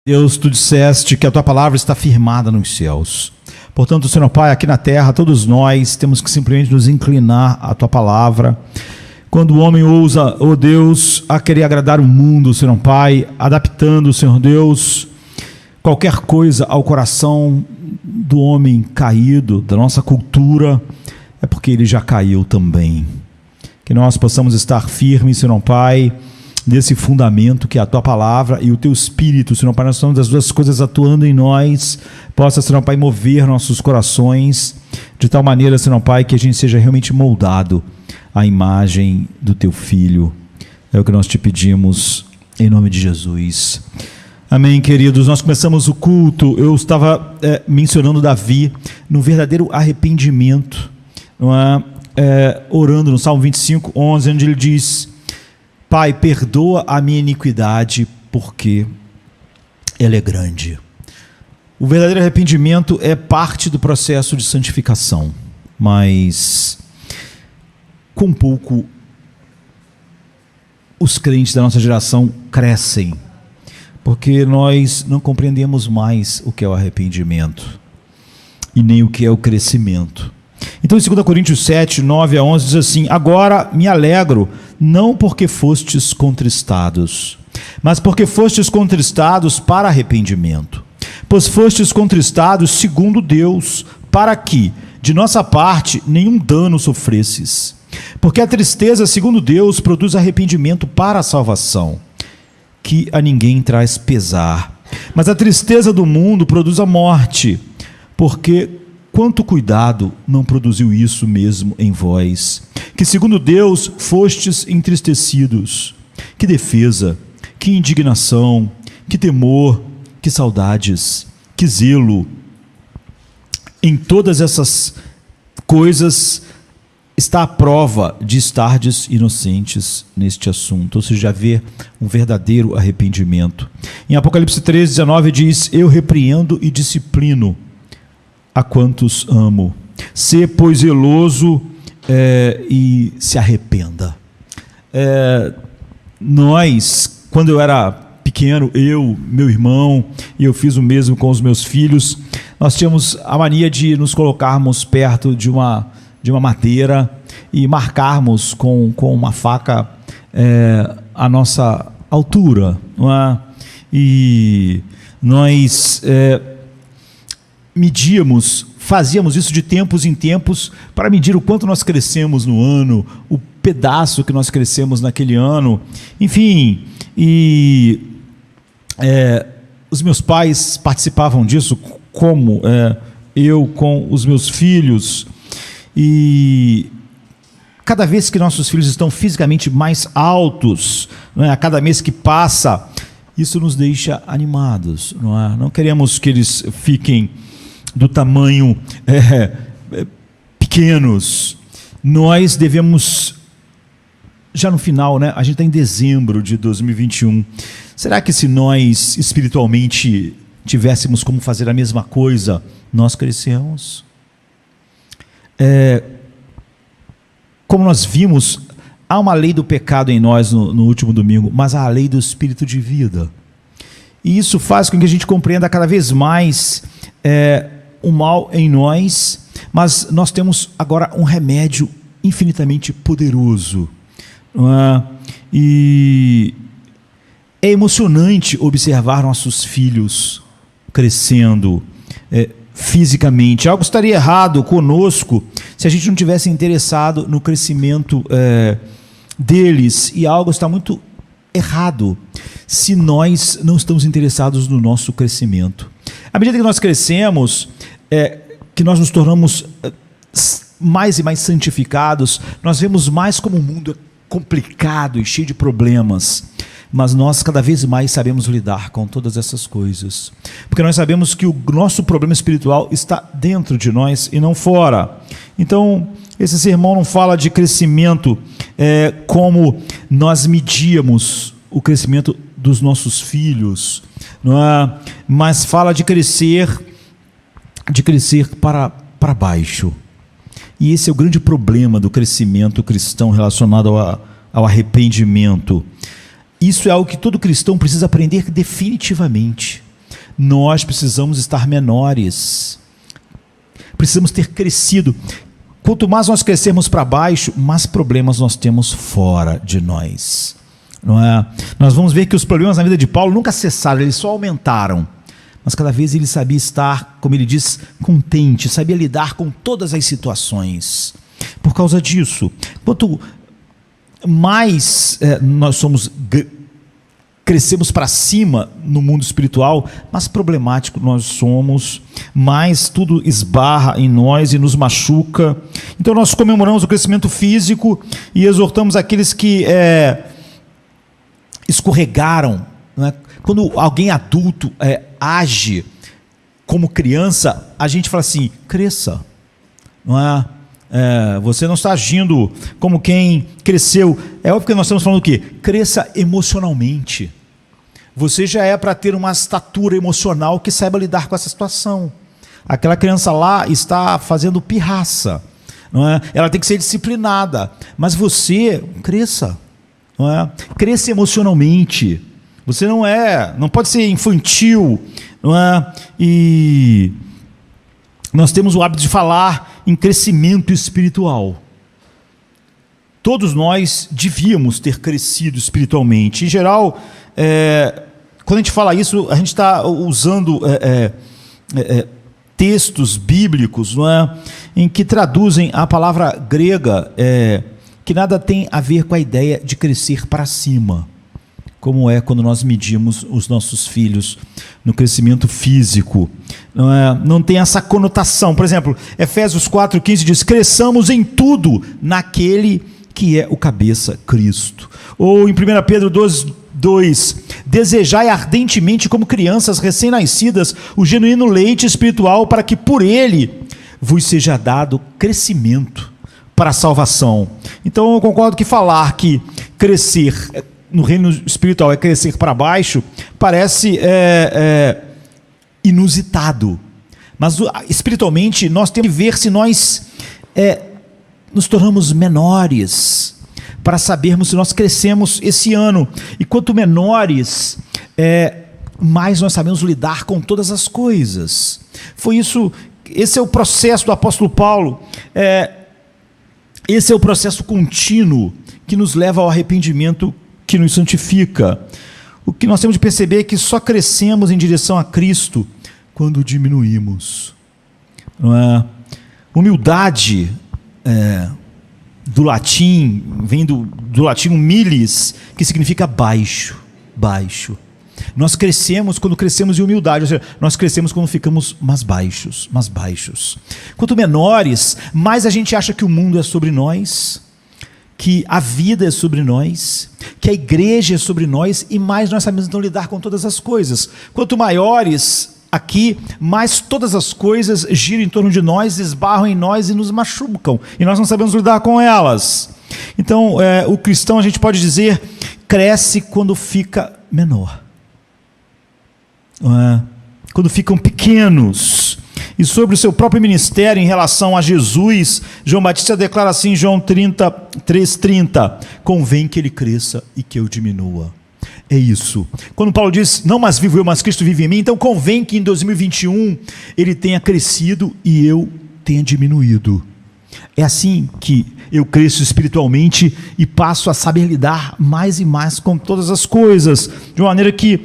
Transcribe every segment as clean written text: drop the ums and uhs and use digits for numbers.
Deus, tu disseste que a tua palavra está firmada nos céus. Portanto, Senhor Pai, aqui na terra, todos nós temos que simplesmente nos inclinar à tua palavra. Quando o homem ousa, ó Deus, a querer agradar o mundo, Senhor Pai, adaptando, Senhor Deus, qualquer coisa ao coração do homem caído, da nossa cultura, é porque ele já caiu também. Que nós possamos estar firmes, Senhor Pai, nesse fundamento que é a tua palavra e o teu espírito, Senhor Pai, nós estamos das duas coisas atuando em nós, possa, Senhor Pai, mover nossos corações, de tal maneira, Senhor Pai, que a gente seja realmente moldado à imagem do teu Filho. É o que nós te pedimos, em nome de Jesus. Amém, queridos. Nós começamos o culto, eu estava mencionando Davi no verdadeiro arrependimento, não é? Orando no Salmo 25, 11, onde ele diz: Pai, perdoa a minha iniquidade, porque ela é grande. O verdadeiro arrependimento é parte do processo de santificação, mas com pouco os crentes da nossa geração crescem, porque nós não compreendemos mais o que é o arrependimento e nem o que é o crescimento. Então, em 2 Coríntios 7, 9 a 11, diz assim: agora me alegro, não porque fostes contristados, mas porque fostes contristados para arrependimento. Pois fostes contristados segundo Deus, para que, de nossa parte, nenhum dano sofresses. Porque a tristeza, segundo Deus, produz arrependimento para a salvação, que a ninguém traz pesar. Mas a tristeza do mundo produz a morte, porque quanto cuidado não produziu isso mesmo em vós, que segundo Deus fostes entristecidos. Que defesa, que indignação, que temor, que saudades, que zelo. Em todas essas coisas está a prova de estardes inocentes neste assunto, ou seja, já vê um verdadeiro arrependimento. Em Apocalipse 13, 19 diz: eu repreendo e disciplino a quantos amo. Sê, pois, zeloso e se arrependa. Nós, quando eu era pequeno, meu irmão, e eu fiz o mesmo com os meus filhos, nós tínhamos a mania de nos colocarmos perto de uma madeira e marcarmos com uma faca a nossa altura, não é? E nós fazíamos isso de tempos em tempos para medir o quanto nós crescemos no ano, o pedaço que nós crescemos naquele ano, enfim, e os meus pais participavam disso, como eu com os meus filhos, e cada vez que nossos filhos estão fisicamente mais altos, não é? A cada mês que passa, isso nos deixa animados, não é? Não queremos que eles fiquem do tamanho pequenos. Nós devemos, já no final, né? A gente está em dezembro de 2021, será que se nós espiritualmente tivéssemos como fazer a mesma coisa, nós crescemos? Como nós vimos, há uma lei do pecado em nós no último domingo, mas há a lei do espírito de vida, e isso faz com que a gente compreenda cada vez mais o mal em nós, mas nós temos agora um remédio infinitamente poderoso, não é? E é emocionante observar nossos filhos crescendo fisicamente. Algo estaria errado conosco se a gente não tivesse interessado no crescimento deles, e algo está muito errado se nós não estamos interessados no nosso crescimento. À medida que nós crescemos, que nós nos tornamos mais e mais santificados, nós vemos mais como o mundo é complicado e cheio de problemas, mas nós cada vez mais sabemos lidar com todas essas coisas, porque nós sabemos que o nosso problema espiritual está dentro de nós e não fora. Então, esse sermão não fala de crescimento como nós medíamos o crescimento dos nossos filhos, não é? Mas fala de crescer para baixo. E esse é o grande problema do crescimento cristão relacionado ao arrependimento. Isso é algo que todo cristão precisa aprender definitivamente. nós precisamos estar menores. Precisamos ter crescido. Quanto mais nós crescermos para baixo, mais problemas nós temos fora de nós. Não é? Nós vamos ver que os problemas na vida de Paulo nunca cessaram, eles só aumentaram. Mas cada vez ele sabia estar, como ele diz, contente, sabia lidar com todas as situações. Por causa disso, quanto mais nós crescemos para cima no mundo espiritual, mais problemático nós somos, mais tudo esbarra em nós e nos machuca. Então nós comemoramos o crescimento físico e exortamos aqueles que escorregaram, né? Quando alguém adulto age como criança, a gente fala assim, cresça, não é? Você não está agindo como quem cresceu. É óbvio que nós estamos falando o quê? Cresça emocionalmente. Você já é para ter uma estatura emocional que saiba lidar com essa situação. Aquela criança lá está fazendo pirraça, não é? Ela tem que ser disciplinada, mas você cresça, não é? Cresça emocionalmente. Você não pode ser infantil, não é? E nós temos o hábito de falar em crescimento espiritual. Todos nós devíamos ter crescido espiritualmente. Em geral, quando a gente fala isso, a gente está usando textos bíblicos, não é? Em que traduzem a palavra grega, que nada tem a ver com a ideia de crescer para cima, como é quando nós medimos os nossos filhos no crescimento físico. Não tem essa conotação. Por exemplo, Efésios 4,15 diz, cresçamos em tudo naquele que é o cabeça, Cristo. Ou em 1 Pedro 2, desejai ardentemente como crianças recém-nascidas o genuíno leite espiritual, para que por ele vos seja dado crescimento para a salvação. Então eu concordo que falar que crescer no reino espiritual é crescer para baixo, parece inusitado. Mas espiritualmente nós temos que ver se nós nos tornamos menores, para sabermos se nós crescemos esse ano. E quanto menores, mais nós sabemos lidar com todas as coisas. Esse é o processo do apóstolo Paulo, esse é o processo contínuo que nos leva ao arrependimento, que nos santifica. O que nós temos de perceber é que só crescemos em direção a Cristo quando diminuímos. Não é? Humildade, do latim, vem do latim humilis, que significa baixo, baixo. Nós crescemos quando crescemos em humildade, ou seja, nós crescemos quando ficamos mais baixos, mais baixos. Quanto menores, mais a gente acha que o mundo é sobre nós, que a vida é sobre nós, que a igreja é sobre nós, e mais nós sabemos então lidar com todas as coisas. Quanto maiores aqui, mais todas as coisas giram em torno de nós, esbarram em nós e nos machucam, e nós não sabemos lidar com elas. Então, o cristão, a gente pode dizer, cresce quando fica menor, quando ficam pequenos. E sobre o seu próprio ministério em relação a Jesus, João Batista declara assim em João 3:30, convém que ele cresça e que eu diminua. É isso. Quando Paulo diz, não mais vivo eu, mas Cristo vive em mim, então convém que em 2021 ele tenha crescido e eu tenha diminuído. É assim que eu cresço espiritualmente e passo a saber lidar mais e mais com todas as coisas, de uma maneira que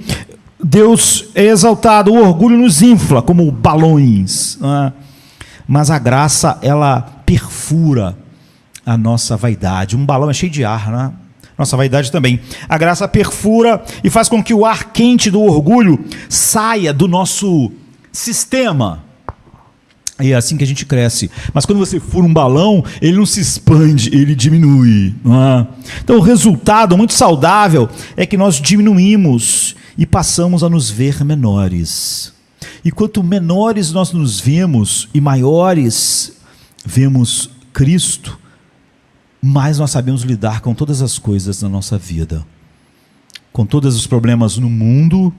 Deus é exaltado, o orgulho nos infla como balões, mas a graça, ela perfura a nossa vaidade. Um balão é cheio de ar, né? Nossa vaidade também. A graça perfura e faz com que o ar quente do orgulho saia do nosso sistema. E é assim que a gente cresce. Mas quando você fura um balão, ele não se expande, ele diminui. Então o resultado muito saudável é que nós diminuímos e passamos a nos ver menores. E quanto menores nós nos vemos e maiores vemos Cristo, mais nós sabemos lidar com todas as coisas na nossa vida, com todos os problemas no mundo,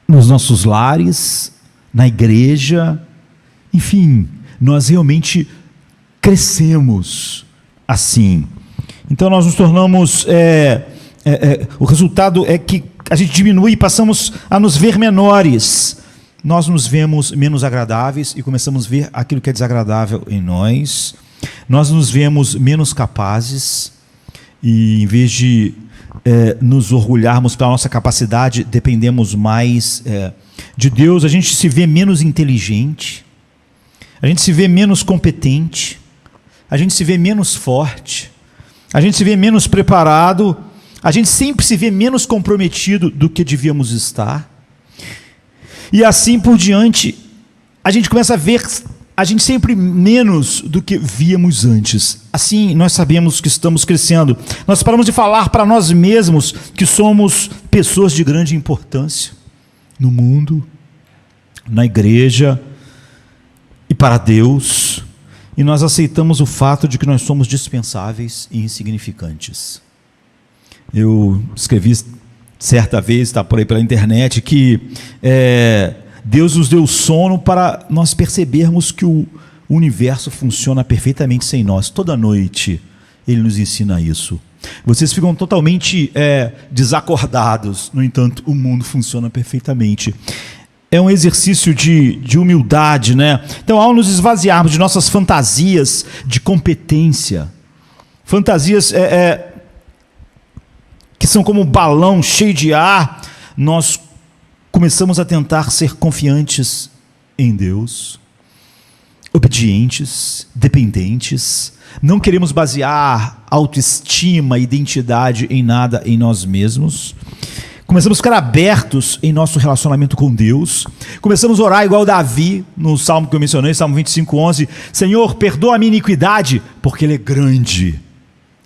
nos nossos lares, na igreja, enfim, nós realmente crescemos assim. Então nós nos tornamos o resultado é que a gente diminui e passamos a nos ver menores. Nós nos vemos menos agradáveis e começamos a ver aquilo que é desagradável em nós. Nós nos vemos menos capazes e, em vez de nos orgulharmos pela nossa capacidade, dependemos mais de Deus. A gente se vê menos inteligente, a gente se vê menos competente, a gente se vê menos forte, a gente se vê menos preparado, a gente sempre se vê menos comprometido do que devíamos estar. E assim por diante, a gente começa a ver a gente sempre menos do que víamos antes. Assim, nós sabemos que estamos crescendo. Nós paramos de falar para nós mesmos que somos pessoas de grande importância no mundo, na igreja e para Deus. E nós aceitamos o fato de que nós somos dispensáveis e insignificantes. Eu escrevi certa vez, está por aí pela internet, que Deus nos deu sono para nós percebermos que o universo funciona perfeitamente sem nós. Toda noite Ele nos ensina isso. Vocês ficam totalmente desacordados, no entanto, o mundo funciona perfeitamente. É um exercício de humildade, né? Então, ao nos esvaziarmos de nossas fantasias de competência, fantasias que são como um balão cheio de ar, nós começamos a tentar ser confiantes em Deus, obedientes, dependentes, não queremos basear autoestima, identidade em nada em nós mesmos. Começamos a ficar abertos em nosso relacionamento com Deus. Começamos a orar igual Davi, no salmo que eu mencionei, Salmo 25:11. Senhor, perdoa a minha iniquidade, porque Ele é grande.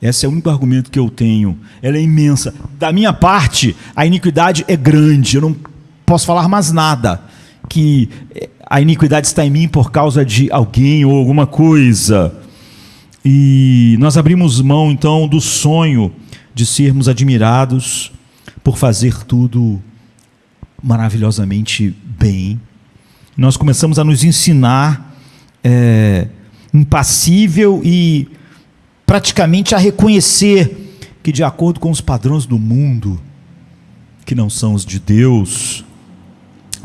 Esse é o único argumento que eu tenho. Ela é imensa. Da minha parte, a iniquidade é grande. Eu não posso falar mais nada. Que a iniquidade está em mim por causa de alguém ou alguma coisa. E nós abrimos mão, então, do sonho de sermos admirados por fazer tudo maravilhosamente bem. Nós começamos a nos ensinar impassível e praticamente a reconhecer que, de acordo com os padrões do mundo, que não são os de Deus,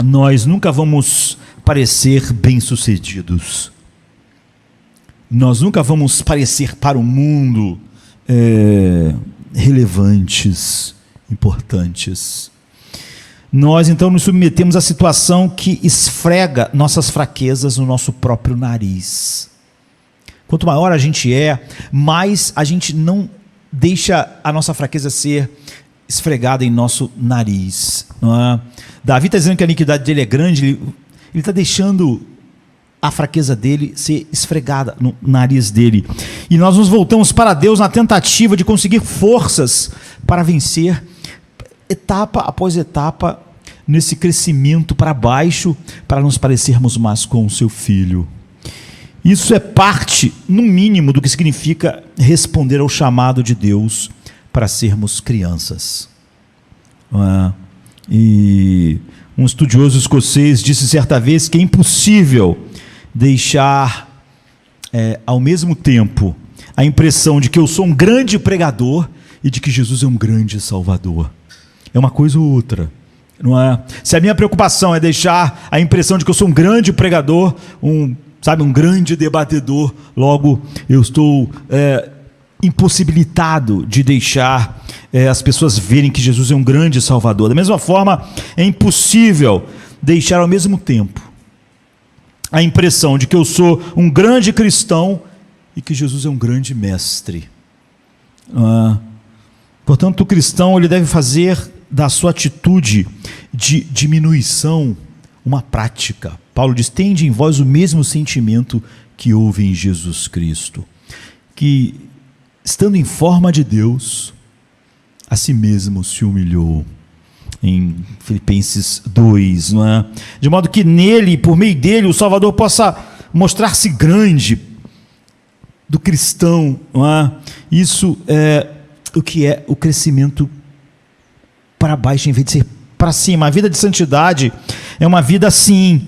nós nunca vamos parecer bem-sucedidos. Nós nunca vamos parecer para o mundo relevantes, importantes. Nós então nos submetemos à situação que esfrega nossas fraquezas no nosso próprio nariz. Quanto maior a gente mais a gente não deixa a nossa fraqueza ser esfregada em nosso nariz. Não é? Davi está dizendo que a iniquidade dele é grande, ele está deixando a fraqueza dele ser esfregada no nariz dele. E nós nos voltamos para Deus na tentativa de conseguir forças para vencer, etapa após etapa, nesse crescimento para baixo, para nos parecermos mais com o seu Filho. Isso é parte, no mínimo, do que significa responder ao chamado de Deus para sermos crianças. E um estudioso escocês disse certa vez que é impossível deixar, ao mesmo tempo, a impressão de que eu sou um grande pregador e de que Jesus é um grande salvador. É uma coisa ou outra, não é? Se a minha preocupação é deixar a impressão de que eu sou um grande pregador, um grande debatedor, logo eu estou impossibilitado de deixar as pessoas verem que Jesus é um grande salvador. Da mesma forma, é impossível deixar ao mesmo tempo a impressão de que eu sou um grande cristão e que Jesus é um grande mestre. Portanto, o cristão ele deve fazer da sua atitude de diminuição uma prática. Paulo diz: tende em vós o mesmo sentimento que houve em Jesus Cristo, que, estando em forma de Deus, a si mesmo se humilhou. Em Filipenses 2, não é? De modo que nele, por meio dele, o Salvador possa mostrar-se grande do cristão, não é? Isso é o que é o crescimento para baixo em vez de ser para cima. A vida de santidade é uma vida assim.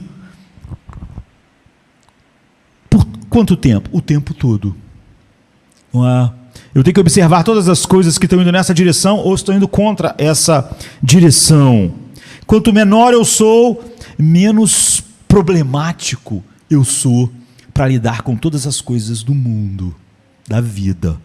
Por quanto tempo? O tempo todo. Não é? Eu tenho que observar todas as coisas que estão indo nessa direção ou estão indo contra essa direção. Quanto menor eu sou, menos problemático eu sou para lidar com todas as coisas do mundo, da vida,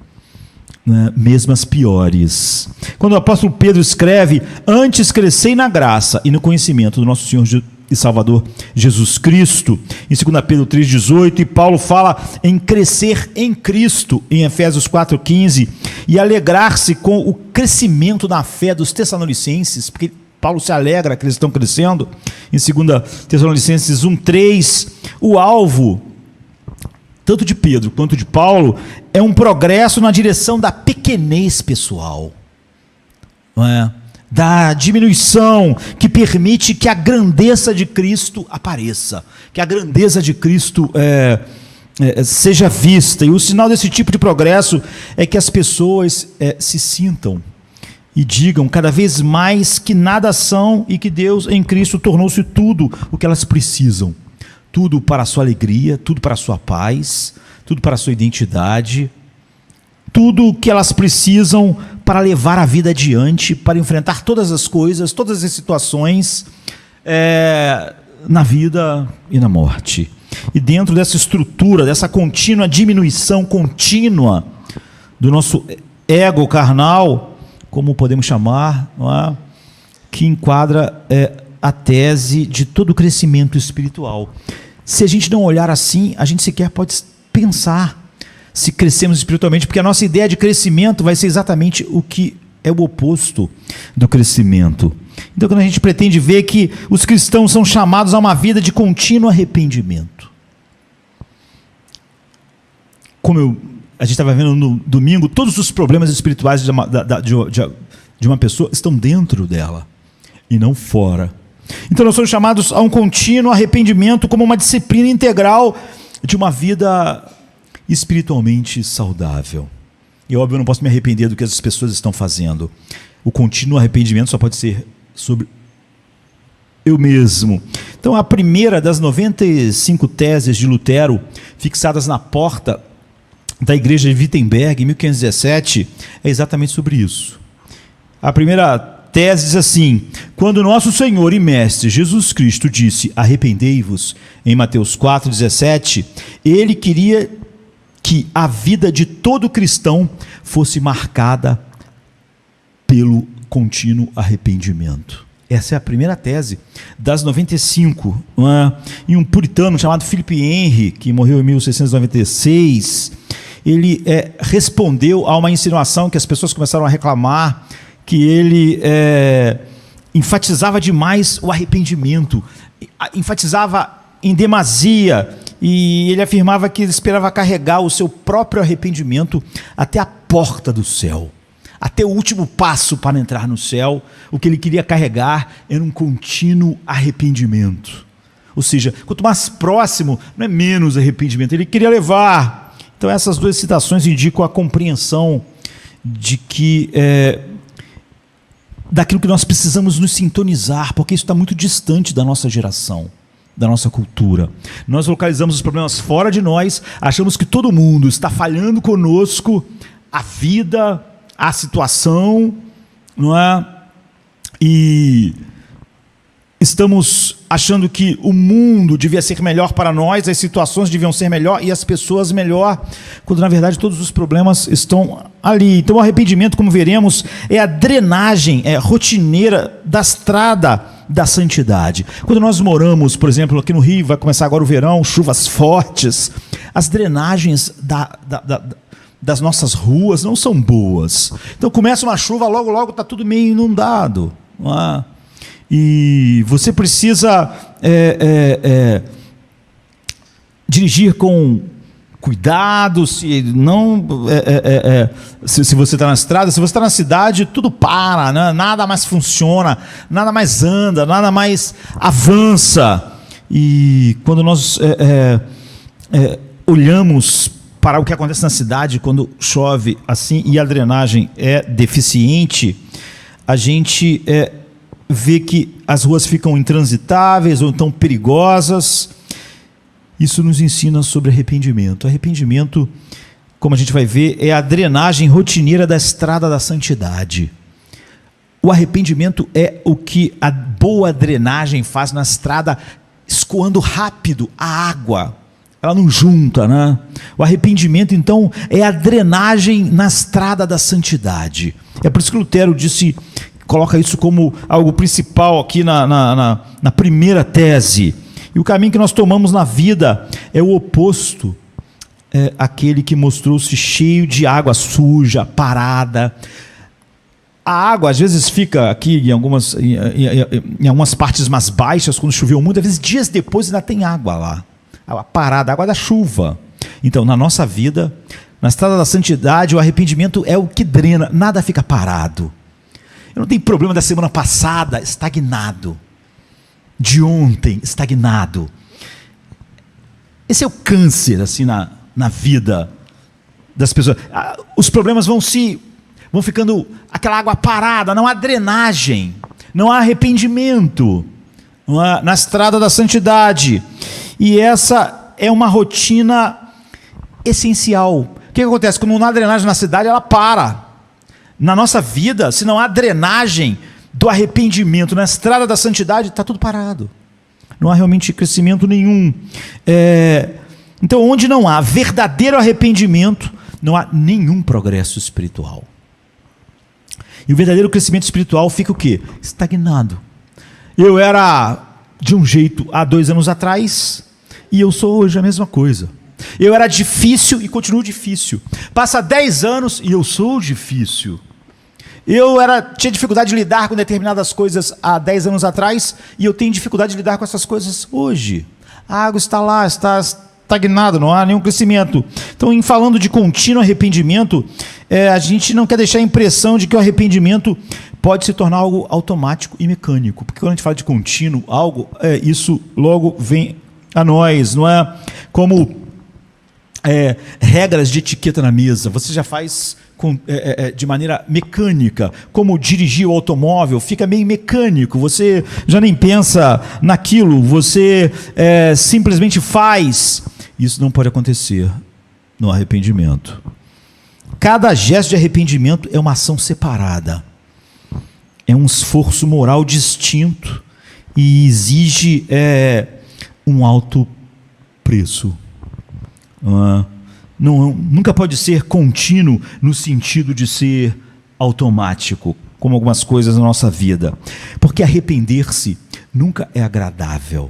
né? Mesmo as piores. Quando o apóstolo Pedro escreve: antes crescei na graça e no conhecimento do nosso Senhor e Salvador Jesus Cristo, em 2 Pedro 3,18, e Paulo fala em crescer em Cristo, em Efésios 4,15, e alegrar-se com o crescimento na fé dos Tessalonicenses, porque Paulo se alegra que eles estão crescendo. Em 2 Tessalonicenses 1,3, o alvo, tanto de Pedro quanto de Paulo, é um progresso na direção da pequenez pessoal, não é? Da diminuição que permite que a grandeza de Cristo apareça, que a grandeza de Cristo seja vista. E o sinal desse tipo de progresso é que as pessoas se sintam e digam cada vez mais que nada são e que Deus em Cristo tornou-se tudo o que elas precisam. Tudo para a sua alegria, tudo para a sua paz, tudo para a sua identidade, tudo o que elas precisam para levar a vida adiante, para enfrentar todas as coisas, todas as situações na vida e na morte. E dentro dessa estrutura, dessa contínua diminuição contínua do nosso ego carnal, como podemos chamar, não é? Que enquadra a tese de todo o crescimento espiritual. Se a gente não olhar assim, a gente sequer pode pensar se crescemos espiritualmente, porque a nossa ideia de crescimento vai ser exatamente o que é o oposto do crescimento. Então, quando a gente pretende ver que os cristãos são chamados a uma vida de contínuo arrependimento, como a gente estava vendo no domingo, todos os problemas espirituais de uma pessoa estão dentro dela e não fora. Então nós somos chamados a um contínuo arrependimento como uma disciplina integral de uma vida espiritualmente saudável. E óbvio, eu não posso me arrepender do que as pessoas estão fazendo. O contínuo arrependimento só pode ser sobre eu mesmo. Então a primeira das 95 teses de Lutero, fixadas na porta da igreja de Wittenberg, em 1517, é exatamente sobre isso. A primeira tese diz assim: quando nosso Senhor e Mestre Jesus Cristo disse arrependei-vos, em Mateus 4,17, ele queria que a vida de todo cristão fosse marcada pelo contínuo arrependimento. Essa é a primeira tese das 95. E um puritano chamado Philip Henry, que morreu em 1696, ele respondeu a uma insinuação que as pessoas começaram a reclamar, que ele enfatizava demais o arrependimento, enfatizava em demasia, e ele afirmava que ele esperava carregar o seu próprio arrependimento até a porta do céu, até o último passo para entrar no céu. O que ele queria carregar era um contínuo arrependimento, ou seja, quanto mais próximo, não é menos arrependimento, ele queria levar. Então essas duas citações indicam a compreensão de que daquilo que nós precisamos nos sintonizar, porque isso está muito distante da nossa geração, da nossa cultura. Nós localizamos os problemas fora de nós, achamos que todo mundo está falhando conosco, a vida, a situação, não é? E estamos achando que o mundo devia ser melhor para nós, as situações deviam ser melhor e as pessoas melhor, quando na verdade todos os problemas estão ali. Então o arrependimento, como veremos, é a drenagem rotineira da estrada da santidade. Quando nós moramos, por exemplo, aqui no Rio, vai começar agora o verão, chuvas fortes, as drenagens das nossas ruas não são boas. Então começa uma chuva, logo está tudo meio inundado, não é? E você precisa dirigir com cuidado, se você está na estrada, se você está na cidade, tudo para, né? Nada mais funciona, nada mais anda, nada mais avança. E quando nós olhamos para o que acontece na cidade, quando chove assim e a drenagem é deficiente, a gente vê que as ruas ficam intransitáveis ou tão perigosas. Isso nos ensina sobre arrependimento. Arrependimento como a gente vai ver, é a drenagem rotineira da estrada da santidade. O arrependimento é o que a boa drenagem faz na estrada, escoando rápido a água. Ela não junta, né? O arrependimento, então, é a drenagem na estrada da santidade. É por isso que Lutero coloca isso como algo principal aqui na primeira tese. E o caminho que nós tomamos na vida é o oposto. É aquele que mostrou-se cheio de água suja, parada. A água às vezes fica aqui em algumas partes mais baixas, quando choveu muito, às vezes dias depois ainda tem água lá. Água parada, água da chuva. Então, na nossa vida, na estrada da santidade, o arrependimento é o que drena, nada fica parado. Eu não tenho problema da semana passada, estagnado. De ontem, estagnado. Esse é o câncer, assim, na vida das pessoas. Os problemas vão ficando aquela água parada, não há drenagem, não há arrependimento, não há, na estrada da santidade. E essa é uma rotina essencial. O que acontece? Quando não há drenagem na cidade, ela para. Na nossa vida, se não há drenagem do arrependimento na estrada da santidade, está tudo parado. Não há realmente crescimento nenhum. Então, onde não há verdadeiro arrependimento, não há nenhum progresso espiritual. E o verdadeiro crescimento espiritual fica o quê? Estagnado. Eu era de um jeito há 2 anos atrás, e eu sou hoje a mesma coisa. Eu era difícil e continuo difícil. Passa 10 anos e eu sou difícil. Tinha dificuldade de lidar com determinadas coisas há 10 anos atrás, e eu tenho dificuldade de lidar com essas coisas hoje. A água está lá, está estagnada, não há nenhum crescimento. Então, em falando de contínuo arrependimento, a gente não quer deixar a impressão de que o arrependimento pode se tornar algo automático e mecânico. Porque quando a gente fala de contínuo, isso logo vem a nós, não é como regras de etiqueta na mesa. Você já faz de maneira mecânica, como dirigir o automóvel, fica meio mecânico, você já nem pensa naquilo, você simplesmente faz. Isso não pode acontecer no arrependimento. Cada gesto de arrependimento é uma ação separada, é um esforço moral distinto e exige um alto preço. Nunca pode ser contínuo no sentido de ser automático, como algumas coisas na nossa vida. Porque arrepender-se nunca é agradável,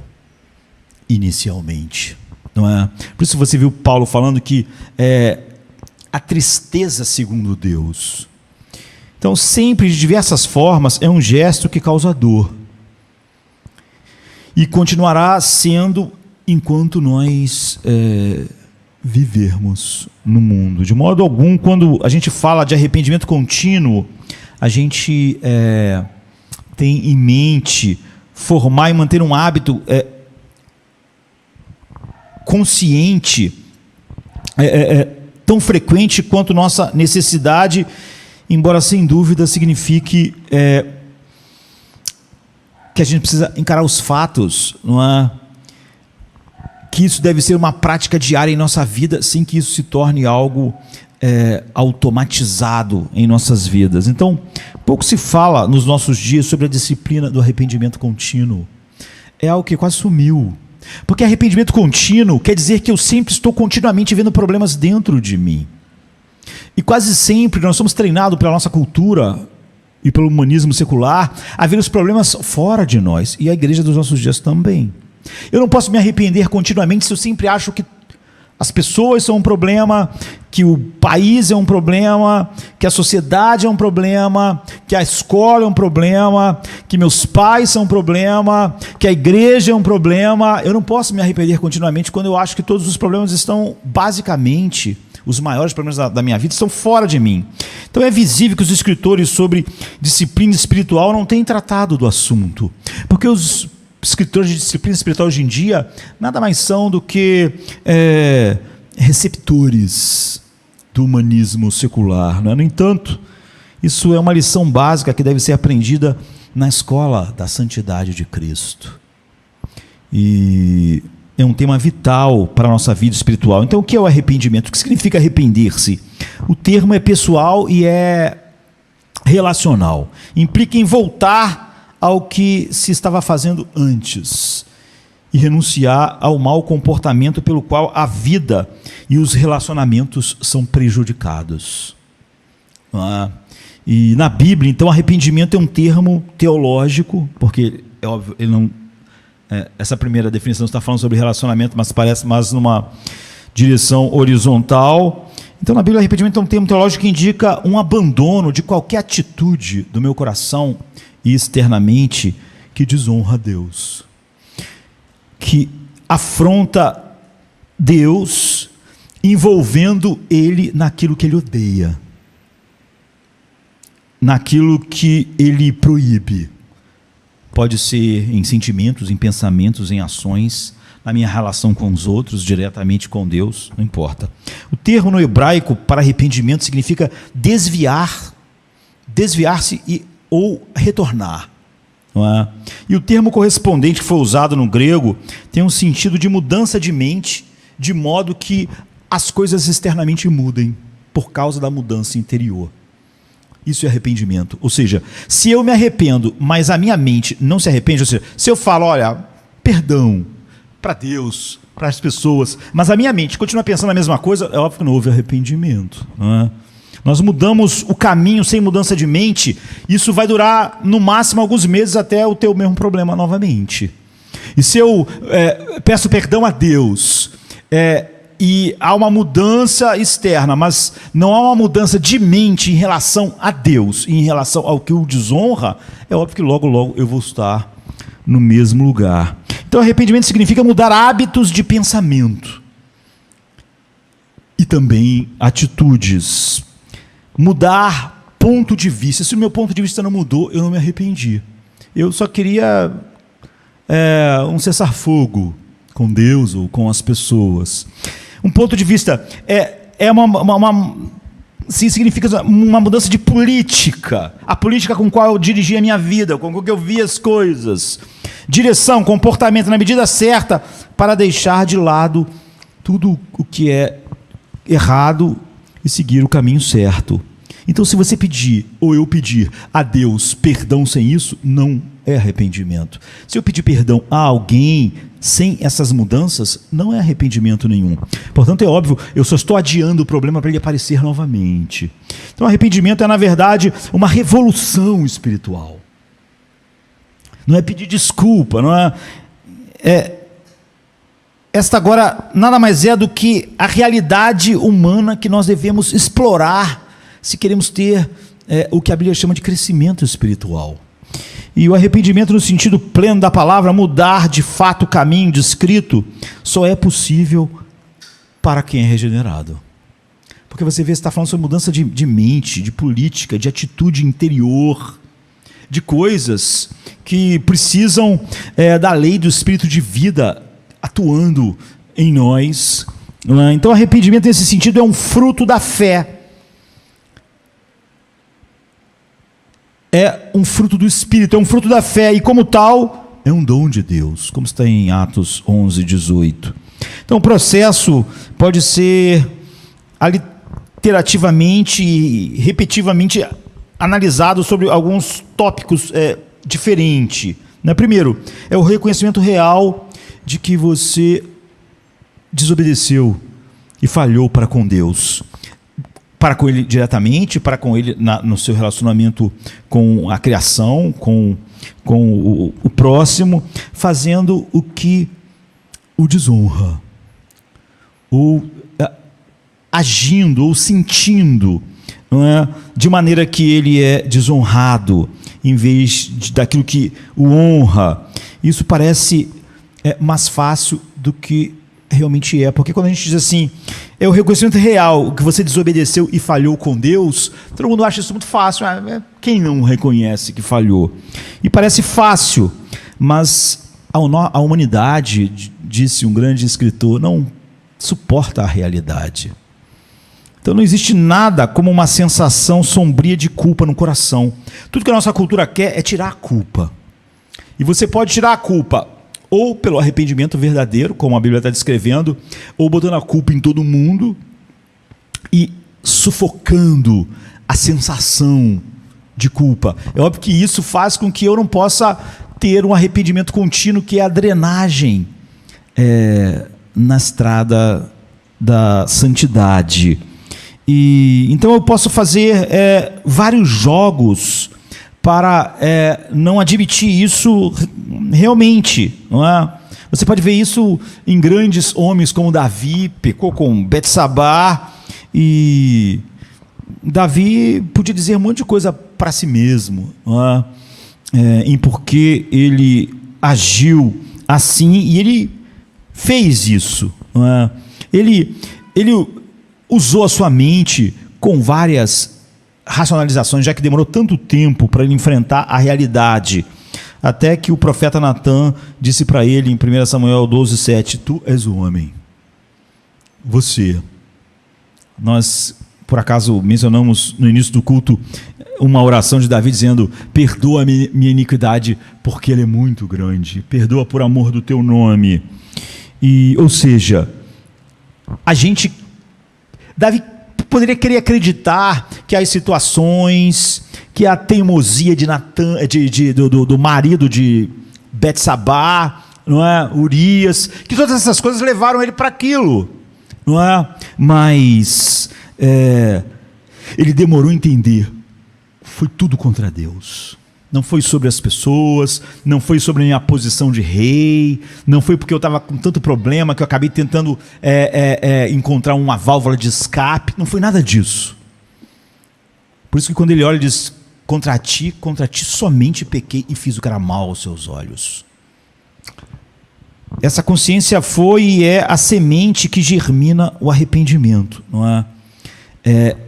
inicialmente. Não é? Por isso você viu Paulo falando que a tristeza segundo Deus. Então, sempre, de diversas formas, é um gesto que causa dor. E continuará sendo enquanto nós vivermos no mundo. De modo algum, quando a gente fala de arrependimento contínuo, a gente tem em mente formar e manter um hábito consciente, tão frequente quanto nossa necessidade, embora sem dúvida signifique que a gente precisa encarar os fatos, não é? Que isso deve ser uma prática diária em nossa vida, sem que isso se torne algo automatizado em nossas vidas. Então, pouco se fala nos nossos dias sobre a disciplina do arrependimento contínuo. É algo que quase sumiu. Porque arrependimento contínuo quer dizer que eu sempre estou continuamente vendo problemas dentro de mim. E quase sempre nós somos treinados pela nossa cultura e pelo humanismo secular a ver os problemas fora de nós. E a igreja dos nossos dias também. Eu não posso me arrepender continuamente se eu sempre acho que as pessoas são um problema, que o país é um problema, que a sociedade é um problema, que a escola é um problema, que meus pais são um problema, que a igreja é um problema. Eu não posso me arrepender continuamente quando eu acho que todos os problemas estão, basicamente, os maiores problemas da minha vida estão fora de mim. Então é visível que os escritores sobre disciplina espiritual não têm tratado do assunto, porque os escritores de disciplina espiritual hoje em dia nada mais são do que receptores do humanismo secular, não é? No entanto, isso é uma lição básica que deve ser aprendida na escola da santidade de Cristo. E é um tema vital para a nossa vida espiritual. Então, o que é o arrependimento? O que significa arrepender-se? O termo é pessoal e é relacional. Implica em voltar ao que se estava fazendo antes e renunciar ao mau comportamento pelo qual a vida e os relacionamentos são prejudicados. E na Bíblia, então, arrependimento é um termo teológico, porque é óbvio, ele não, essa primeira definição está falando sobre relacionamento, mas parece mais numa direção horizontal. Então, na Bíblia, arrependimento é um termo teológico que indica um abandono de qualquer atitude do meu coração e externamente que desonra a Deus, que afronta Deus, envolvendo Ele naquilo que Ele odeia, naquilo que Ele proíbe. Pode ser em sentimentos, em pensamentos, em ações, na minha relação com os outros, diretamente com Deus, não importa. O termo no hebraico para arrependimento significa desviar, desviar-se ou retornar. Não é? E o termo correspondente que foi usado no grego tem um sentido de mudança de mente, de modo que as coisas externamente mudem por causa da mudança interior. Isso é arrependimento. Ou seja, se eu me arrependo, mas a minha mente não se arrepende, ou seja, se eu falo, olha, perdão para Deus, para as pessoas, mas a minha mente continua pensando a mesma coisa, é óbvio que não houve arrependimento. Não é? Nós mudamos o caminho sem mudança de mente, isso vai durar no máximo alguns meses até eu ter o mesmo problema novamente. E se eu peço perdão a Deus, e há uma mudança externa, mas não há uma mudança de mente em relação a Deus, em relação ao que o desonra, é óbvio que logo, logo eu vou estar no mesmo lugar. Então, arrependimento significa mudar hábitos de pensamento e também atitudes. Mudar ponto de vista. Se o meu ponto de vista não mudou, eu não me arrependi. Eu só queria um cessar-fogo com Deus ou com as pessoas. Um ponto de vista significa uma mudança de política. A política com qual eu dirigi a minha vida, com que eu vi as coisas. Direção, comportamento na medida certa para deixar de lado tudo o que é errado e seguir o caminho certo. Então, se você pedir, ou eu pedir a Deus perdão sem isso, não é arrependimento. Se eu pedir perdão a alguém sem essas mudanças, não é arrependimento nenhum. Portanto, é óbvio, eu só estou adiando o problema para ele aparecer novamente. Então, arrependimento é, na verdade, uma revolução espiritual. Não é pedir desculpa, não esta agora nada mais é do que a realidade humana que nós devemos explorar se queremos ter o que a Bíblia chama de crescimento espiritual. E o arrependimento no sentido pleno da palavra, mudar de fato o caminho descrito, só é possível para quem é regenerado. Porque você vê, você está falando sobre mudança de mente, de política, de atitude interior, de coisas que precisam da lei do Espírito de vida atuando em nós. Então, arrependimento nesse sentido é um fruto da fé. É um fruto do Espírito, é um fruto da fé, e como tal, é um dom de Deus, como está em Atos 11, 18. Então, o processo pode ser aliterativamente e repetitivamente analisado sobre alguns tópicos diferentes. Primeiro, é o reconhecimento real de que você desobedeceu e falhou para com Deus. Para com Ele diretamente, para com Ele no seu relacionamento com a criação, com o próximo, fazendo o que o desonra, ou agindo, ou sentindo, não é? De maneira que ele é desonrado, em vez daquilo que o honra. Isso parece mais fácil do que realmente é, porque quando a gente diz assim, é o reconhecimento real que você desobedeceu e falhou com Deus, todo mundo acha isso muito fácil. Quem não reconhece que falhou? E parece fácil, mas a humanidade, disse um grande escritor, não suporta a realidade. Então não existe nada como uma sensação sombria de culpa no coração. Tudo que a nossa cultura quer é tirar a culpa. E você pode tirar a culpa ou pelo arrependimento verdadeiro, como a Bíblia está descrevendo, ou botando a culpa em todo mundo e sufocando a sensação de culpa. É óbvio que isso faz com que eu não possa ter um arrependimento contínuo, que é a drenagem na estrada da santidade. E então eu posso fazer vários jogos para não admitir isso realmente, não é? Você pode ver isso em grandes homens como Davi, pecou com Betsabá, e Davi podia dizer um monte de coisa para si mesmo, não é? Em porque ele agiu assim, e ele fez isso, não é? Ele usou a sua mente com várias racionalizações, já que demorou tanto tempo para ele enfrentar a realidade, até que o profeta Natã disse para ele em 1 Samuel 12:7, tu és o homem, você. Nós, por acaso, mencionamos no início do culto uma oração de Davi dizendo: perdoa minha iniquidade, porque ela é muito grande, perdoa por amor do teu nome. Ou seja, Davi poderia querer acreditar que as situações, que a teimosia de Natã, do marido de Betsabá, não é? Urias, que todas essas coisas levaram ele para aquilo, não é? Mas ele demorou a entender. Foi tudo contra Deus. Não foi sobre as pessoas, não foi sobre a minha posição de rei, não foi porque eu estava com tanto problema que eu acabei tentando encontrar uma válvula de escape, não foi nada disso. Por isso que quando ele olha e diz: contra ti somente pequei e fiz o que era mal aos seus olhos. Essa consciência foi e é a semente que germina o arrependimento, não é?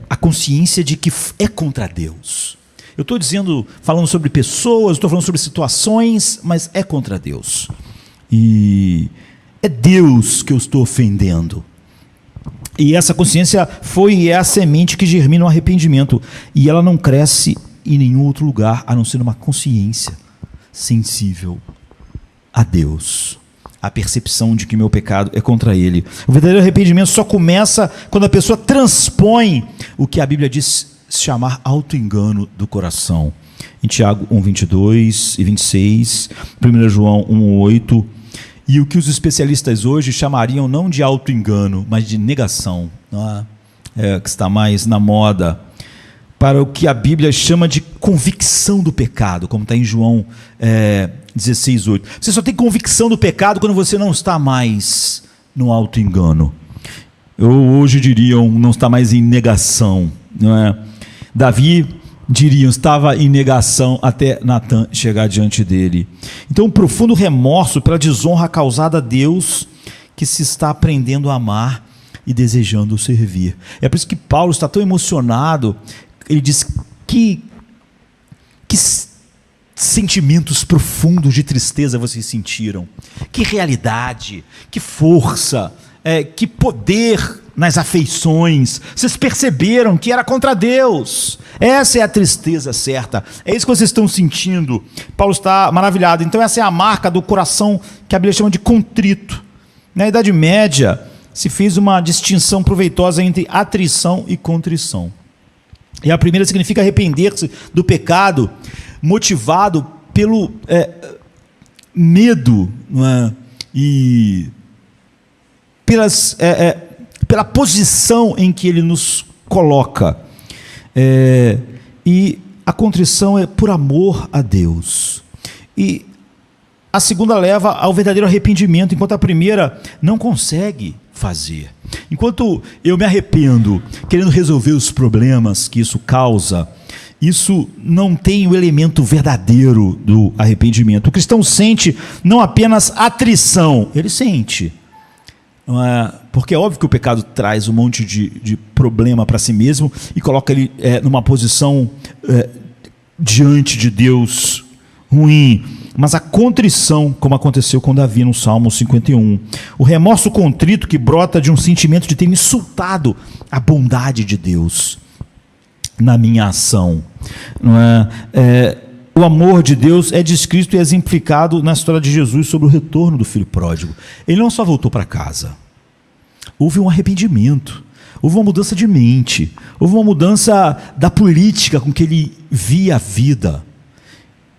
A consciência de que é contra Deus. Eu estou falando sobre pessoas, estou falando sobre situações, mas é contra Deus. E é Deus que eu estou ofendendo. E essa consciência foi e é a semente que germina o arrependimento. E ela não cresce em nenhum outro lugar, a não ser numa consciência sensível a Deus. A percepção de que meu pecado é contra Ele. O verdadeiro arrependimento só começa quando a pessoa transpõe o que a Bíblia diz se chamar auto-engano do coração. Em Tiago 1:22 e 26, 1 João 1:8, e o que os especialistas hoje chamariam não de auto-engano, mas de negação, não é? Que está mais na moda, para o que a Bíblia chama de convicção do pecado, como está em João 16:8. Você só tem convicção do pecado quando você não está mais no auto-engano. Hoje diriam, não está mais em negação, não é? Davi, diriam, estava em negação até Natã chegar diante dele. Então, um profundo remorso pela desonra causada a Deus, que se está aprendendo a amar e desejando servir. É por isso que Paulo está tão emocionado. Ele diz que sentimentos profundos de tristeza vocês sentiram, que realidade, que força, que poder nas afeições. Vocês perceberam que era contra Deus. Essa é a tristeza certa, é isso que vocês estão sentindo. Paulo está maravilhado. Então essa é a marca do coração que a Bíblia chama de contrito. Na Idade Média se fez uma distinção proveitosa entre atrição e contrição. E a primeira significa arrepender-se do pecado motivado pelo medo, não é? E pela posição em que ele nos coloca. E a contrição é por amor a Deus. E a segunda leva ao verdadeiro arrependimento, enquanto a primeira não consegue fazer. Enquanto eu me arrependo, querendo resolver os problemas que isso causa, isso não tem o elemento verdadeiro do arrependimento. O cristão sente não apenas atrição, ele sente. Porque é óbvio que o pecado traz um monte de problema para si mesmo e coloca ele numa posição diante de Deus ruim. Mas a contrição, como aconteceu com Davi no Salmo 51, o remorso contrito que brota de um sentimento de ter insultado a bondade de Deus na minha ação, não é? o amor de Deus é descrito e exemplificado na história de Jesus sobre o retorno do filho pródigo. Ele não só voltou para casa, houve um arrependimento, houve uma mudança de mente, houve uma mudança da política com que ele via a vida.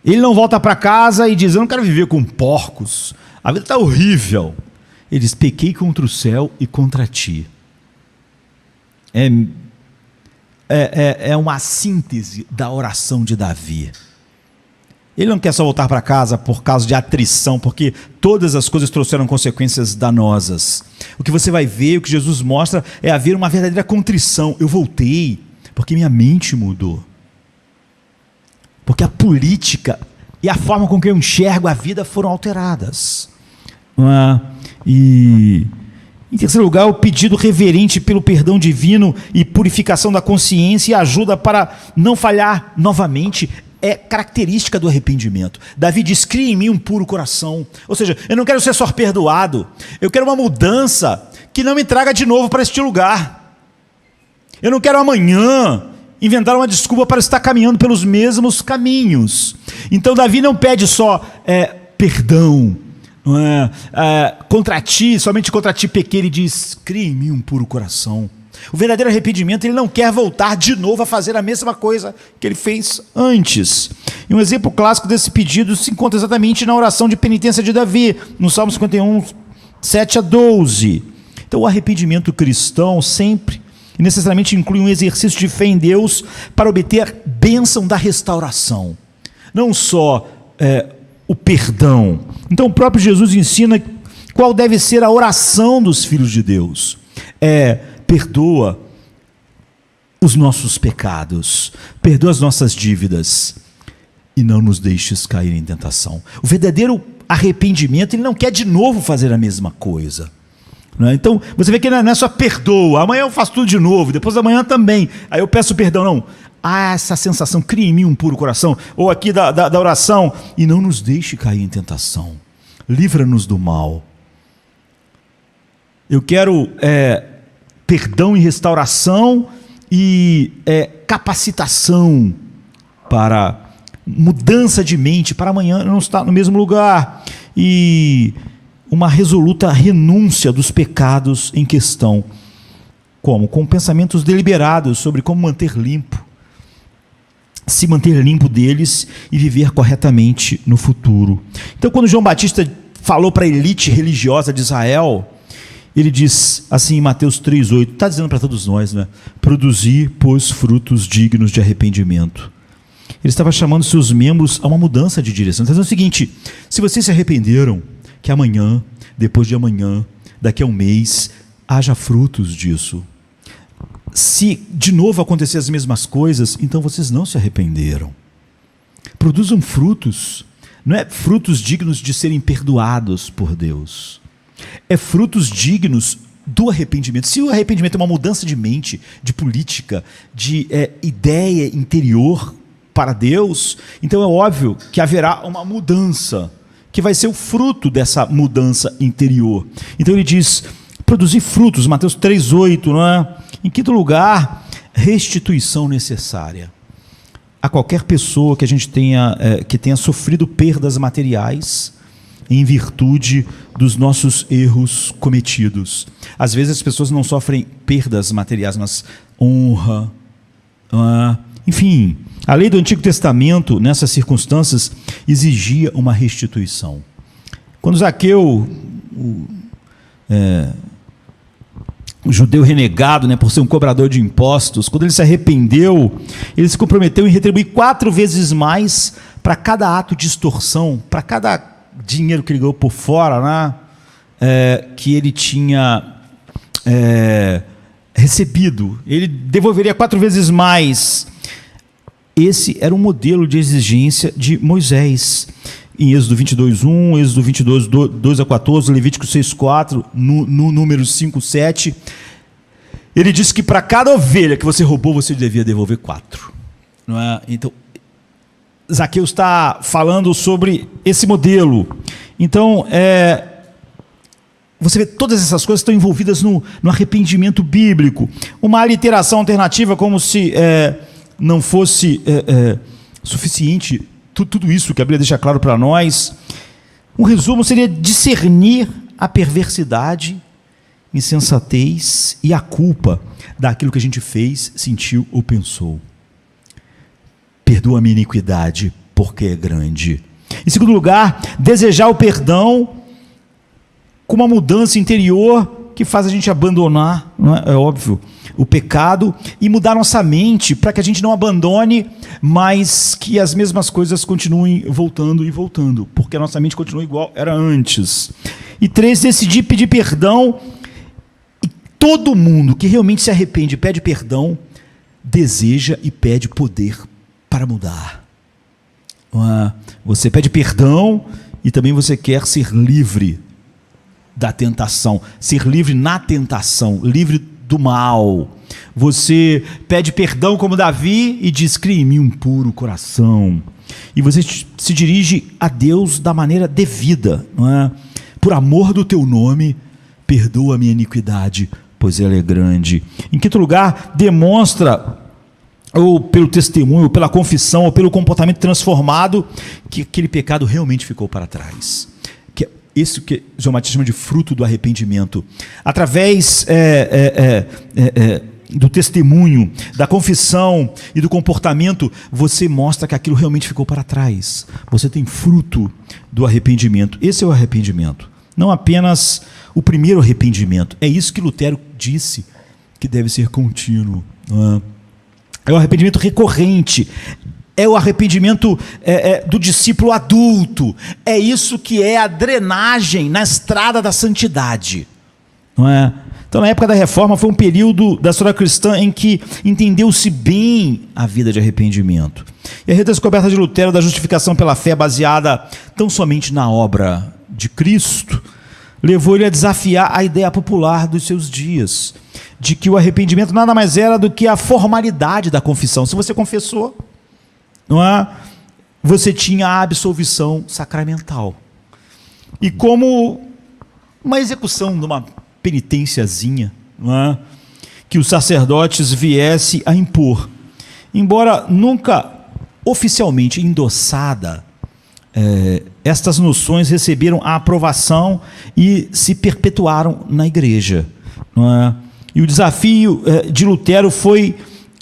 Ele não volta para casa e diz: eu não quero viver com porcos, a vida está horrível. Ele diz: pequei contra o céu e contra ti. É uma síntese da oração de Davi. Ele não quer só voltar para casa por causa de atrição, porque todas as coisas trouxeram consequências danosas. O que você vai ver, o que Jesus mostra, é haver uma verdadeira contrição. Eu voltei porque minha mente mudou. Porque a política e a forma com que eu enxergo a vida foram alteradas. E, em terceiro lugar, o pedido reverente pelo perdão divino e purificação da consciência e ajuda para não falhar novamente é característica do arrependimento. Davi diz: cria em mim um puro coração. Ou seja, eu não quero ser só perdoado, eu quero uma mudança que não me traga de novo para este lugar. Eu não quero amanhã inventar uma desculpa para estar caminhando pelos mesmos caminhos. Então Davi não pede só perdão, contra ti, somente contra ti pequei. Ele diz: cria em mim um puro coração. O verdadeiro arrependimento, ele não quer voltar de novo a fazer a mesma coisa que ele fez antes. E um exemplo clássico desse pedido se encontra exatamente na oração de penitência de Davi, no Salmo 51, 7-12. Então o arrependimento cristão sempre e necessariamente inclui um exercício de fé em Deus para obter bênção da restauração. Não só o perdão. Então o próprio Jesus ensina qual deve ser a oração dos filhos de Deus. Perdoa os nossos pecados, perdoa as nossas dívidas e não nos deixes cair em tentação. O verdadeiro arrependimento, ele não quer de novo fazer a mesma coisa. Então, você vê que não é só perdoa, amanhã eu faço tudo de novo, depois da manhã também, aí eu peço perdão. Não, há essa sensação: cria em mim um puro coração, ou aqui da oração: e não nos deixe cair em tentação, livra-nos do mal. Eu quero perdão e restauração e capacitação para mudança de mente, para amanhã não estar no mesmo lugar, e uma resoluta renúncia dos pecados em questão. Como? Com pensamentos deliberados sobre como manter limpo, se manter limpo deles e viver corretamente no futuro. Então, quando João Batista falou para a elite religiosa de Israel, ele diz assim em Mateus 3,8, está dizendo para todos nós, né? Produzir, pois, frutos dignos de arrependimento. Ele estava chamando seus membros a uma mudança de direção. Ele está dizendo o seguinte: se vocês se arrependeram, que amanhã, depois de amanhã, daqui a um mês, haja frutos disso. Se de novo acontecer as mesmas coisas, então vocês não se arrependeram. Produzam frutos, não é frutos dignos de serem perdoados por Deus. É frutos dignos do arrependimento. Se o arrependimento é uma mudança de mente, de política, de ideia interior para Deus, então é óbvio que haverá uma mudança, que vai ser o fruto dessa mudança interior. Então ele diz: produzir frutos, Mateus 3,8, não é? Em quinto lugar, restituição necessária. A qualquer pessoa que a gente que tenha sofrido perdas materiais em virtude dos nossos erros cometidos. Às vezes as pessoas não sofrem perdas materiais, mas honra. Enfim, a lei do Antigo Testamento, nessas circunstâncias, exigia uma restituição. Quando Zaqueu, o judeu renegado, né, por ser um cobrador de impostos, quando ele se arrependeu, ele se comprometeu em retribuir 4 vezes mais para cada ato de extorsão, para cada dinheiro que ele ganhou por fora, né, que ele tinha recebido. Ele devolveria 4 vezes mais. Esse era um modelo de exigência de Moisés. Em Êxodo 22:1, Êxodo 22, 2-14, Levítico 6:4, no número 5:7, ele diz que para cada ovelha que você roubou, você devia devolver 4. Não é? Então, Zaqueu está falando sobre esse modelo. Então, você vê, todas essas coisas estão envolvidas no arrependimento bíblico. Uma aliteração alternativa, como se não fosse suficiente tudo isso que a Bíblia deixa claro para nós, um resumo seria discernir a perversidade, insensatez e a culpa daquilo que a gente fez, sentiu ou pensou. Perdoa a minha iniquidade, porque é grande. Em segundo lugar, desejar o perdão com uma mudança interior que faz a gente abandonar, não é óbvio, o pecado e mudar nossa mente para que a gente não abandone, mas que as mesmas coisas continuem voltando e voltando, porque a nossa mente continua igual era antes. E 3, decidir pedir perdão. E todo mundo que realmente se arrepende e pede perdão, deseja e pede poder para mudar. Você pede perdão e também você quer ser livre da tentação, ser livre na tentação, livre do mal. Você pede perdão como Davi e diz: cria em mim um puro coração. E você se dirige a Deus da maneira devida, não é? Por amor do teu nome, perdoa a minha iniquidade, pois ela é grande. Em quinto lugar, demonstra, ou pelo testemunho, ou pela confissão, ou pelo comportamento transformado, que aquele pecado realmente ficou para trás. Que é isso que João Batista chama de fruto do arrependimento. Através do testemunho, da confissão e do comportamento, você mostra que aquilo realmente ficou para trás. Você tem fruto do arrependimento. Esse é o arrependimento. Não apenas o primeiro arrependimento. É isso que Lutero disse, que deve ser contínuo. É o arrependimento recorrente. É o arrependimento do discípulo adulto. É isso que é a drenagem na estrada da santidade. Não é? Então, na época da Reforma, foi um período da história cristã em que entendeu-se bem a vida de arrependimento. E a redescoberta de Lutero da justificação pela fé baseada tão somente na obra de Cristo levou ele a desafiar a ideia popular dos seus dias, de que o arrependimento nada mais era do que a formalidade da confissão. Se você confessou, não é? Você tinha a absolvição sacramental. E como uma execução de uma penitenciazinha, não é? Que os sacerdotes viessem a impor, embora nunca oficialmente endossada, estas noções receberam a aprovação e se perpetuaram na igreja, não é? E o desafio de Lutero foi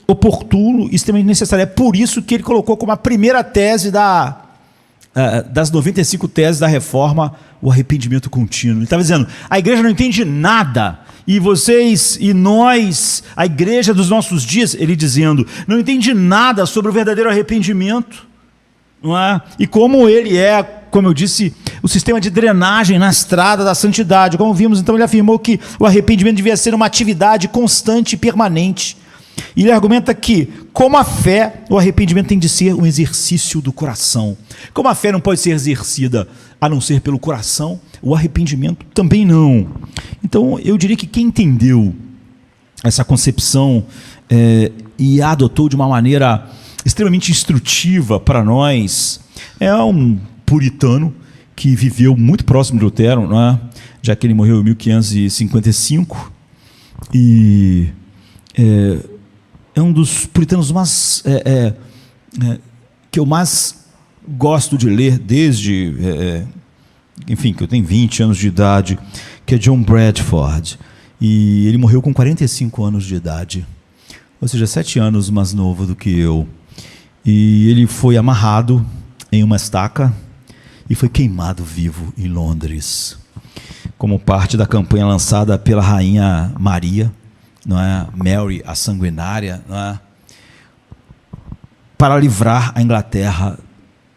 oportuno e extremamente necessário. É por isso que ele colocou como a primeira tese das 95 teses da Reforma o arrependimento contínuo. Ele estava dizendo: a igreja não entende nada, e vocês e nós, a igreja dos nossos dias, ele dizendo, não entende nada sobre o verdadeiro arrependimento, não é? E como ele é, como eu disse, o sistema de drenagem na estrada da santidade. Como vimos, então, ele afirmou que o arrependimento devia ser uma atividade constante e permanente. E ele argumenta que, como a fé, o arrependimento tem de ser um exercício do coração. Como a fé não pode ser exercida a não ser pelo coração, o arrependimento também não. Então, eu diria que quem entendeu essa concepção e a adotou de uma maneira extremamente instrutiva para nós, é um puritano que viveu muito próximo de Lutero, não é? Já que ele morreu em 1555, e é um dos puritanos mais que eu mais gosto de ler desde, enfim, que eu tenho 20 anos de idade, que é John Bradford, e ele morreu com 45 anos de idade, ou seja, 7 anos mais novo do que eu, e ele foi amarrado em uma estaca e foi queimado vivo em Londres, como parte da campanha lançada pela rainha Maria, não é? Mary, a sanguinária, não é? Para livrar a Inglaterra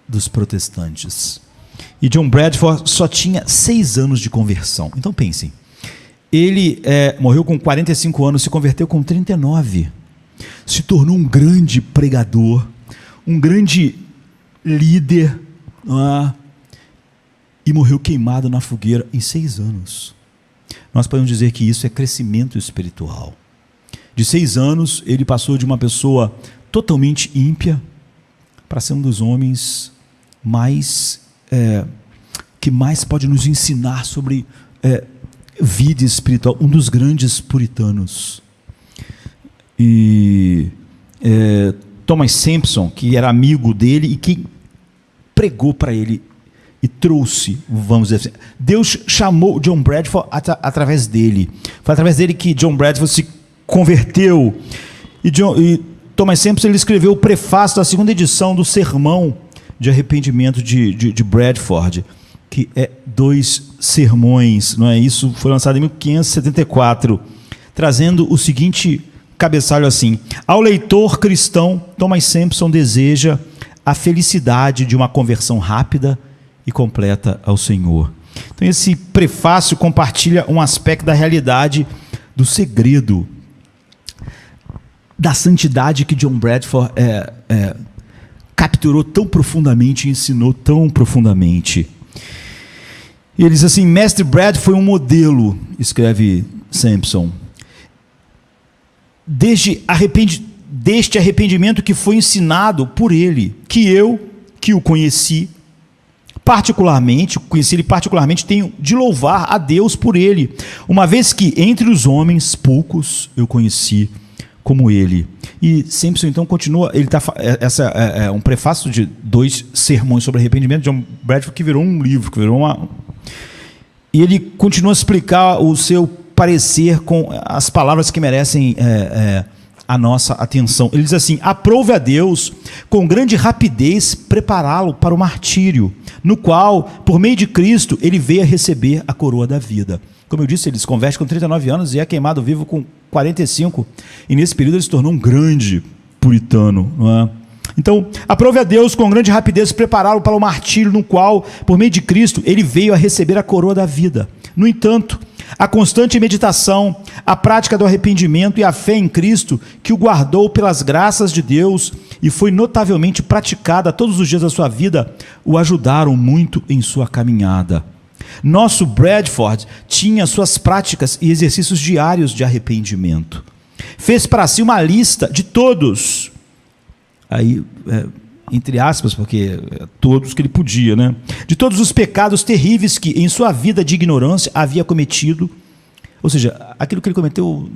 dos protestantes. E John Bradford só tinha 6 anos de conversão. Então pensem, ele morreu com 45 anos, se converteu com 39, se tornou um grande pregador, um grande líder, não é? E morreu queimado na fogueira em 6 anos. Nós podemos dizer que isso é crescimento espiritual. De 6 anos, ele passou de uma pessoa totalmente ímpia para ser um dos homens que mais pode nos ensinar sobre vida espiritual, um dos grandes puritanos. E Thomas Sampson, que era amigo dele e que pregou para ele e trouxe, vamos dizer assim. Deus chamou John Bradford através dele. Foi através dele que John Bradford se converteu. E Thomas Sampson, ele escreveu o prefácio da segunda edição do Sermão de Arrependimento de Bradford, que é 2 sermões, não é? Isso foi lançado em 1574, trazendo o seguinte cabeçalho assim: ao leitor cristão, Thomas Sampson deseja a felicidade de uma conversão rápida e completa ao Senhor. Então esse prefácio compartilha um aspecto da realidade do segredo da santidade que John Bradford capturou tão profundamente e ensinou tão profundamente. Ele diz assim: Mestre Brad foi um modelo, escreve Sampson, deste arrependimento que foi ensinado por ele, que o conheci particularmente, tenho de louvar a Deus por ele, uma vez que entre os homens poucos eu conheci como ele. E Sampson então continua, essa é um prefácio de 2 sermões sobre arrependimento de John Bradford, que virou um livro, e ele continua a explicar o seu parecer com as palavras que merecem a nossa atenção. Ele diz assim: aprove a Deus com grande rapidez prepará-lo para o martírio, no qual, por meio de Cristo, ele veio a receber a coroa da vida. Como eu disse, ele se converte com 39 anos e é queimado vivo com 45, e nesse período ele se tornou um grande puritano, não é? Então, aprove a Deus com grande rapidez prepará-lo para o martírio, no qual, por meio de Cristo, ele veio a receber a coroa da vida. No entanto, a constante meditação, a prática do arrependimento e a fé em Cristo, que o guardou pelas graças de Deus e foi notavelmente praticada todos os dias da sua vida, o ajudaram muito em sua caminhada. Nosso Bradford tinha suas práticas e exercícios diários de arrependimento. Fez para si uma lista de todos, aí, entre aspas, porque todos que ele podia, né? De todos os pecados terríveis que em sua vida de ignorância havia cometido, ou seja, aquilo que ele cometeu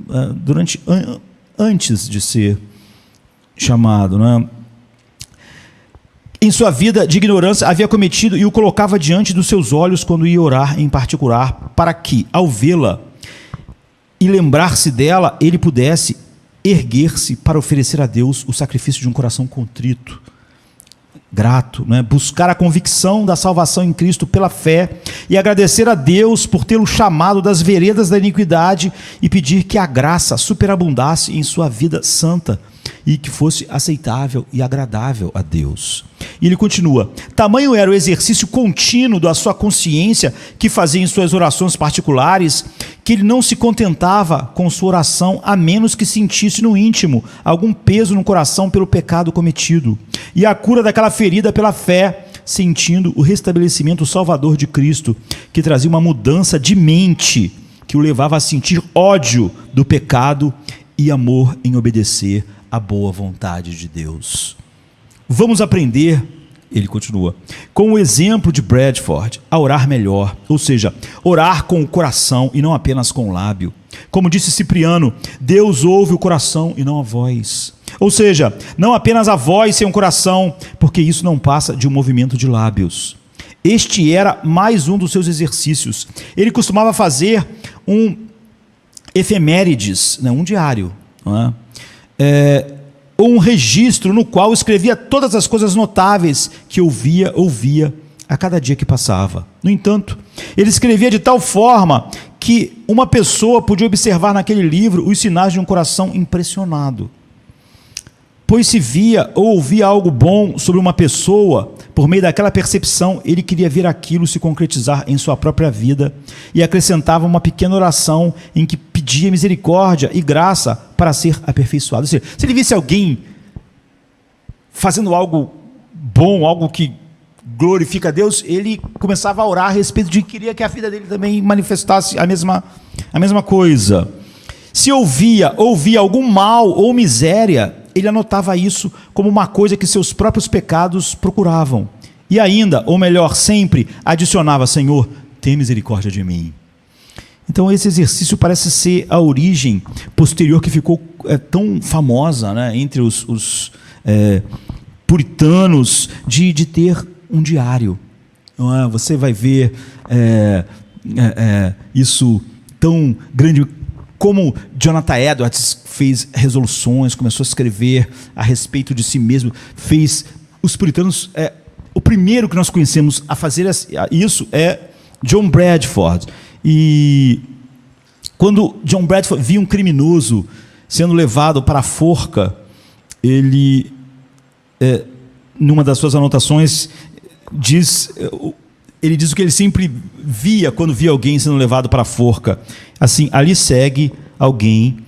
antes de ser chamado, né? Em sua vida de ignorância havia cometido e o colocava diante dos seus olhos quando ia orar em particular, para que, ao vê-la e lembrar-se dela, ele pudesse erguer-se para oferecer a Deus o sacrifício de um coração contrito, grato, né? Buscar a convicção da salvação em Cristo pela fé e agradecer a Deus por tê-lo chamado das veredas da iniquidade e pedir que a graça superabundasse em sua vida santa e que fosse aceitável e agradável a Deus. E ele continua: tamanho era o exercício contínuo da sua consciência que fazia em suas orações particulares, que ele não se contentava com sua oração a menos que sentisse no íntimo algum peso no coração pelo pecado cometido, e a cura daquela ferida pela fé, sentindo o restabelecimento salvador de Cristo, que trazia uma mudança de mente, que o levava a sentir ódio do pecado e amor em obedecer à boa vontade de Deus. Vamos aprender, ele continua, com o exemplo de Bradford, a orar melhor, ou seja, orar com o coração e não apenas com o lábio. Como disse Cipriano, Deus ouve o coração e não a voz. Ou seja, não apenas a voz sem o coração, porque isso não passa de um movimento de lábios. Este era mais um dos seus exercícios. Ele costumava fazer um efemérides, um diário, não é? Ou um registro no qual escrevia todas as coisas notáveis que ouvia a cada dia que passava. No entanto, ele escrevia de tal forma que uma pessoa podia observar naquele livro os sinais de um coração impressionado. Pois se via ou ouvia algo bom sobre uma pessoa, por meio daquela percepção, ele queria ver aquilo se concretizar em sua própria vida e acrescentava uma pequena oração em que pedia misericórdia e graça para ser aperfeiçoado. Ou seja, se ele visse alguém fazendo algo bom, algo que glorifica a Deus, ele começava a orar a respeito de que queria que a vida dele também manifestasse a mesma coisa. Se ouvia algum mal ou miséria, ele anotava isso como uma coisa que seus próprios pecados procuravam. E ainda, ou melhor, sempre adicionava: Senhor, tem misericórdia de mim. Então esse exercício parece ser a origem posterior que ficou tão famosa, né, entre os puritanos, de ter um diário. Não é? Você vai ver isso tão grande, como Jonathan Edwards fez resoluções, começou a escrever a respeito de si mesmo, fez os puritanos. O primeiro que nós conhecemos a fazer isso é John Bradford. E quando John Bradford via um criminoso sendo levado para a forca, ele, numa das suas anotações, ele diz o que ele sempre via quando via alguém sendo levado para a forca. Assim, ali segue alguém,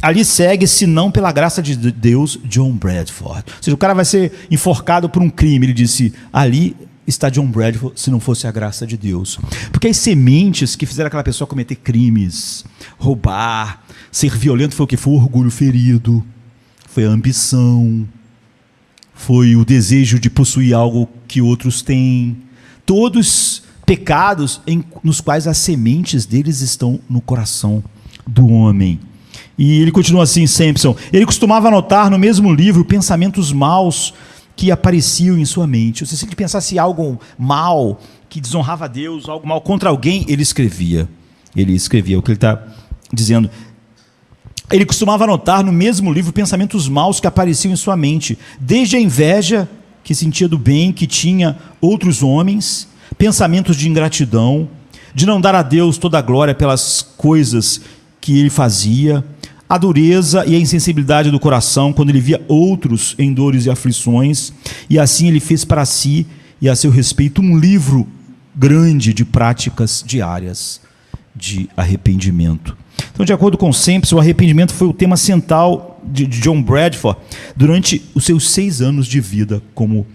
ali segue, se não pela graça de Deus, John Bradford. Ou seja, o cara vai ser enforcado por um crime. Ele disse, ali está John Bradford, se não fosse a graça de Deus. Porque as sementes que fizeram aquela pessoa cometer crimes, roubar, ser violento, foi o que? Foi o orgulho ferido, foi a ambição, foi o desejo de possuir algo que outros têm. Todos pecados nos quais as sementes deles estão no coração do homem. E ele continua assim, Sampson. Ele costumava anotar no mesmo livro pensamentos maus que apareciam em sua mente. Se ele pensasse algo mal, que desonrava a Deus, algo mal contra alguém, ele escrevia. Ele escrevia o que ele está dizendo. Ele costumava anotar no mesmo livro pensamentos maus que apareciam em sua mente, desde a inveja que sentia do bem que tinha outros homens, pensamentos de ingratidão, de não dar a Deus toda a glória pelas coisas que ele fazia, a dureza e a insensibilidade do coração quando ele via outros em dores e aflições, e assim ele fez para si e a seu respeito um livro grande de práticas diárias de arrependimento. Então, de acordo com Sampson, o arrependimento foi o tema central de John Bradford durante os seus 6 anos de vida como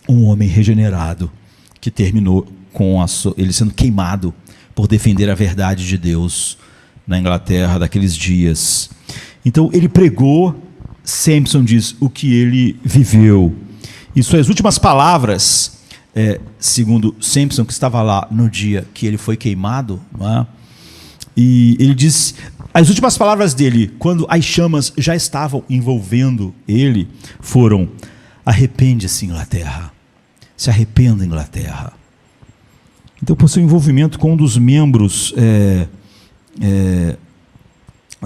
um homem regenerado, que terminou com ele sendo queimado por defender a verdade de Deus na Inglaterra daqueles dias. Então, ele pregou, Sampson diz, o que ele viveu. E suas últimas palavras, segundo Sampson, que estava lá no dia que ele foi queimado, não é? E ele diz, as últimas palavras dele, quando as chamas já estavam envolvendo ele, foram: arrepende-se, Inglaterra. Se arrependa, Inglaterra. Então, por seu envolvimento com um dos membros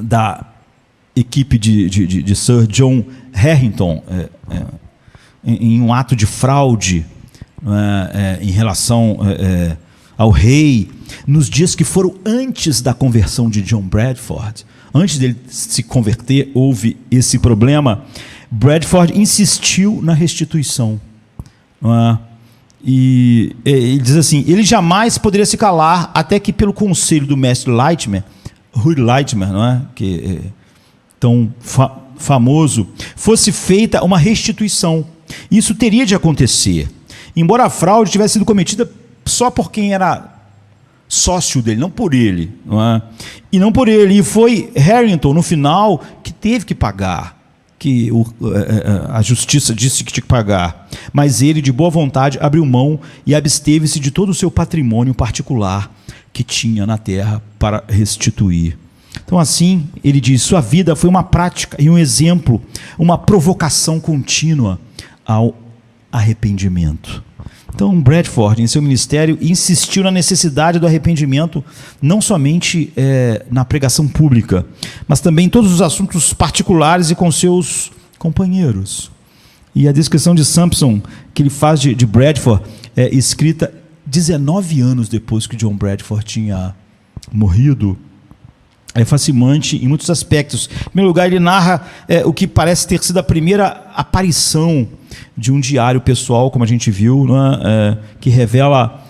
da equipe de Sir John Harington, em um ato de fraude em relação ao rei, nos dias que foram antes da conversão de John Bradford, antes dele se converter, houve esse problema. Bradford insistiu na restituição. E ele diz assim: ele jamais poderia se calar até que, pelo conselho do mestre Lightman, Rui Lightman, não é? Que é tão famoso, fosse feita uma restituição. Isso teria de acontecer, embora a fraude tivesse sido cometida só por quem era sócio dele, não por ele, não é? E não por ele. E foi Harington, no final, que teve que pagar, que a justiça disse que tinha que pagar. Mas ele, de boa vontade, abriu mão e absteve-se de todo o seu patrimônio particular que tinha na terra para restituir. Então, assim, ele diz, sua vida foi uma prática e um exemplo, uma provocação contínua ao arrependimento. Então, Bradford, em seu ministério, insistiu na necessidade do arrependimento, não somente na pregação pública, mas também em todos os assuntos particulares e com seus companheiros. E a descrição de Sampson, que ele faz de Bradford, é escrita 19 anos depois que John Bradford tinha morrido. É fascinante em muitos aspectos. Em primeiro lugar, ele narra o que parece ter sido a primeira aparição de um diário pessoal, como a gente viu, né, que revela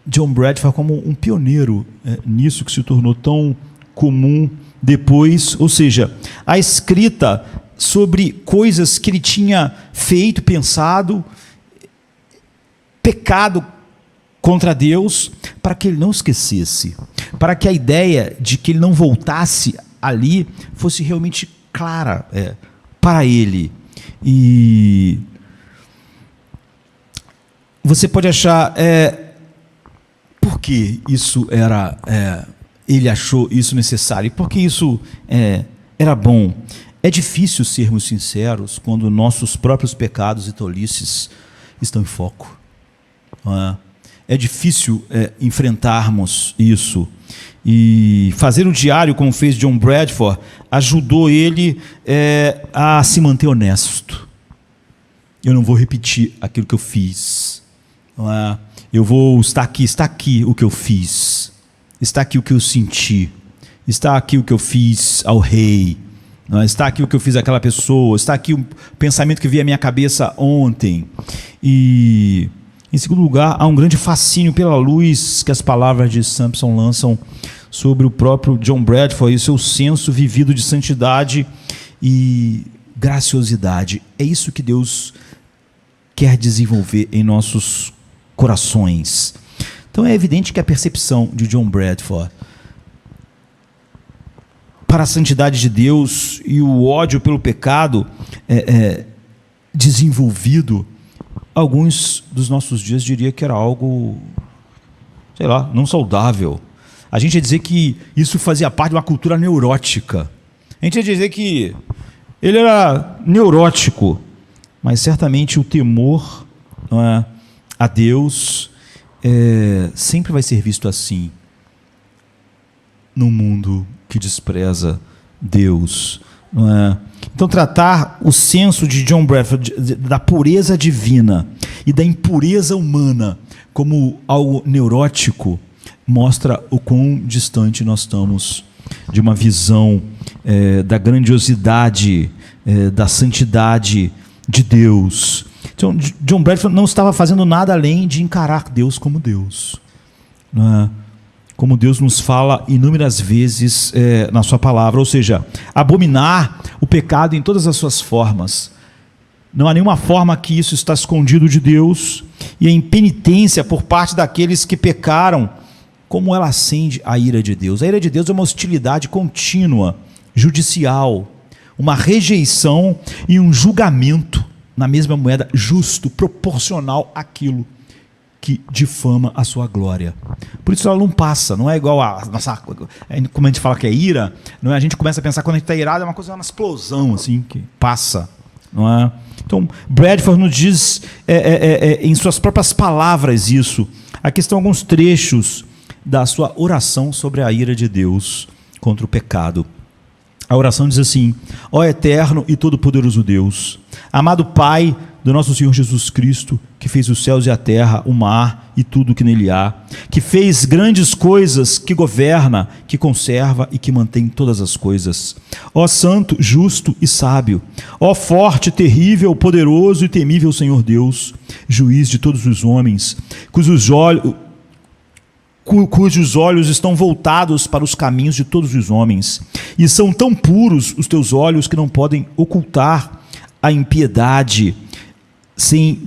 John Bradford como um pioneiro nisso que se tornou tão comum depois. Ou seja, a escrita sobre coisas que ele tinha feito, pensado, pecado contra Deus, para que ele não esquecesse, para que a ideia de que ele não voltasse ali fosse realmente clara para ele. E você pode achar, por que isso era, ele achou isso necessário, por que isso era bom? É difícil sermos sinceros quando nossos próprios pecados e tolices estão em foco. É difícil enfrentarmos isso. E fazer o diário, como fez John Bradford, ajudou ele a se manter honesto. Eu não vou repetir aquilo que eu fiz. Eu vou está aqui o que eu fiz. Está aqui o que eu senti. Está aqui o que eu fiz ao rei. Está aqui o que eu fiz àquela pessoa. Está aqui o pensamento que veio à minha cabeça ontem. E, em segundo lugar, há um grande fascínio pela luz que as palavras de Samson lançam sobre o próprio John Bradford e o seu senso vivido de santidade e graciosidade. É isso que Deus quer desenvolver em nossos corações. Então é evidente que a percepção de John Bradford para a santidade de Deus e o ódio pelo pecado desenvolvido, alguns dos nossos dias diria que era algo, sei lá, não saudável. A gente ia dizer que isso fazia parte de uma cultura neurótica. A gente ia dizer que ele era neurótico, mas certamente o temor a Deus sempre vai ser visto assim num mundo que despreza Deus. Então, tratar o senso de John Bradford da pureza divina e da impureza humana como algo neurótico mostra o quão distante nós estamos de uma visão da grandiosidade, da santidade de Deus. Então, John Bradford não estava fazendo nada além de encarar Deus como Deus. Como Deus nos fala inúmeras vezes na sua palavra, ou seja, abominar o pecado em todas as suas formas. Não há nenhuma forma que isso está escondido de Deus, e a impenitência por parte daqueles que pecaram, como ela acende a ira de Deus. A ira de Deus é uma hostilidade contínua, judicial, uma rejeição e um julgamento na mesma moeda, justo, proporcional àquilo que difama a sua glória. Por isso ela não passa, não é igual a nossa, como a gente fala que é ira, não é? A gente começa a pensar quando a gente está irado, é uma coisa, uma explosão assim, que passa, não é? Então, Bradford nos diz em suas próprias palavras isso. Aqui estão alguns trechos da sua oração sobre a ira de Deus contra o pecado. A oração diz assim: ó eterno e todo-poderoso Deus, amado Pai do nosso Senhor Jesus Cristo, que fez os céus e a terra, o mar e tudo que nele há, que fez grandes coisas, que governa, que conserva e que mantém todas as coisas. Ó santo, justo e sábio, ó forte, terrível, poderoso e temível Senhor Deus, juiz de todos os homens, cujos olhos estão voltados para os caminhos de todos os homens, e são tão puros os teus olhos que não podem ocultar a impiedade, sem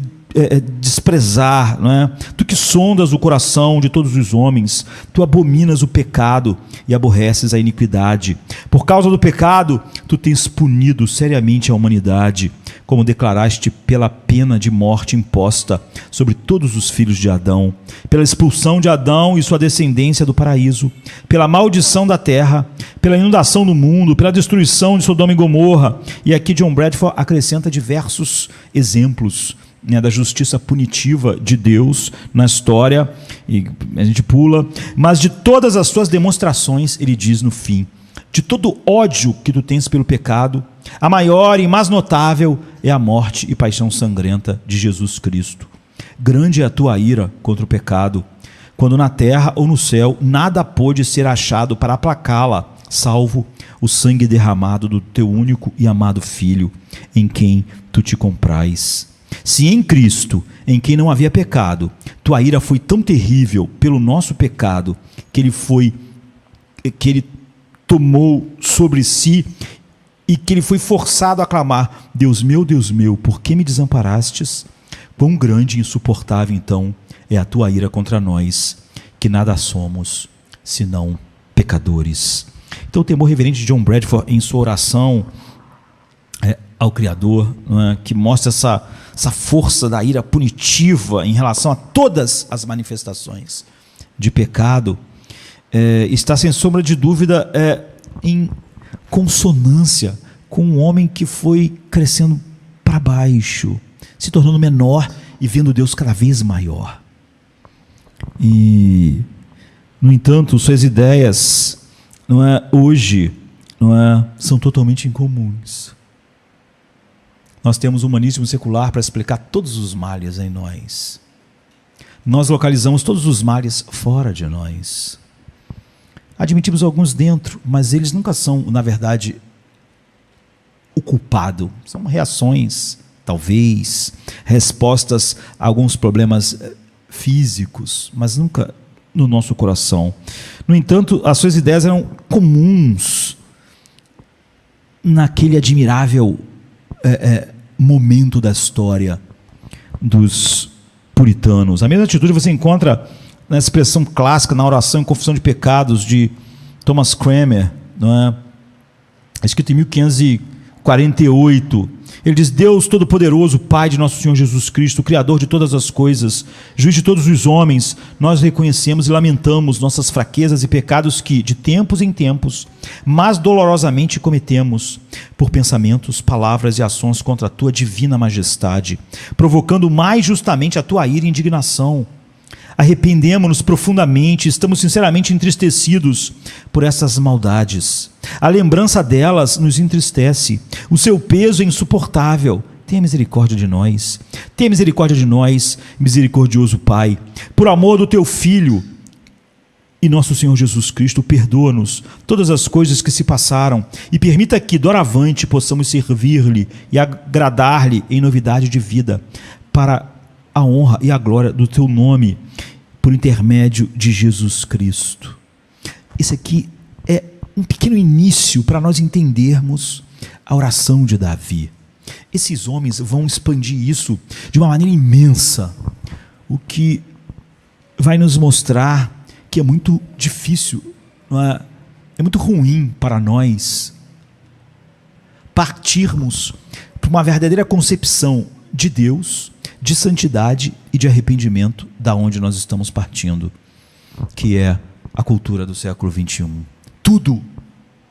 desprezar, não é? Tu que sondas o coração de todos os homens, tu abominas o pecado e aborreces a iniquidade. Por causa do pecado, tu tens punido seriamente a humanidade, como declaraste pela pena de morte imposta sobre todos os filhos de Adão, pela expulsão de Adão e sua descendência do paraíso, pela maldição da terra, pela inundação do mundo, pela destruição de Sodoma e Gomorra. E aqui John Bradford acrescenta diversos exemplos da justiça punitiva de Deus na história, e a gente pula, mas de todas as suas demonstrações, ele diz no fim: de todo ódio que tu tens pelo pecado, a maior e mais notável é a morte e paixão sangrenta de Jesus Cristo. Grande é a tua ira contra o pecado, quando na terra ou no céu nada pôde ser achado para aplacá-la, salvo o sangue derramado do teu único e amado Filho, em quem tu te comprais. Se em Cristo, em quem não havia pecado, tua ira foi tão terrível pelo nosso pecado, que ele tomou sobre si, e que ele foi forçado a clamar: Deus meu, por que me desamparastes? Quão grande e insuportável então é a tua ira contra nós, que nada somos senão pecadores. Então o temor reverente de John Bradford em sua oração ao Criador, não é, que mostra essa força da ira punitiva em relação a todas as manifestações de pecado, está sem sombra de dúvida em consonância com um homem que foi crescendo para baixo, se tornando menor e vendo Deus cada vez maior. E, no entanto, suas ideias hoje são totalmente incomuns. Nós temos o humanismo secular para explicar todos os males em nós. Nós localizamos todos os males fora de nós. Admitimos alguns dentro, mas eles nunca são, na verdade, o culpado. São reações, talvez, respostas a alguns problemas físicos, mas nunca no nosso coração. No entanto, as suas ideias eram comuns naquele admirável momento da história dos puritanos. A mesma atitude você encontra na expressão clássica, na oração e confissão de pecados de Thomas Cranmer, não é? Escrito em 1548. Ele diz: Deus Todo-Poderoso, Pai de nosso Senhor Jesus Cristo, Criador de todas as coisas, Juiz de todos os homens, nós reconhecemos e lamentamos nossas fraquezas e pecados que, de tempos em tempos, mas dolorosamente cometemos, por pensamentos, palavras e ações contra a Tua divina majestade, provocando mais justamente a Tua ira e indignação. Arrependemo-nos profundamente, estamos sinceramente entristecidos por essas maldades. A lembrança delas nos entristece, o seu peso é insuportável. Tenha misericórdia de nós, tenha misericórdia de nós, misericordioso Pai. Por amor do Teu Filho e nosso Senhor Jesus Cristo, perdoa-nos todas as coisas que se passaram e permita que, doravante, possamos servir-lhe e agradar-lhe em novidade de vida, para a honra e a glória do Teu nome, por intermédio de Jesus Cristo. Esse aqui é um pequeno início para nós entendermos a oração de Davi. Esses homens vão expandir isso de uma maneira imensa, o que vai nos mostrar que é muito difícil, é muito ruim para nós partirmos para uma verdadeira concepção de Deus, de santidade e de arrependimento, da onde nós estamos partindo, que é a cultura do século XXI. Tudo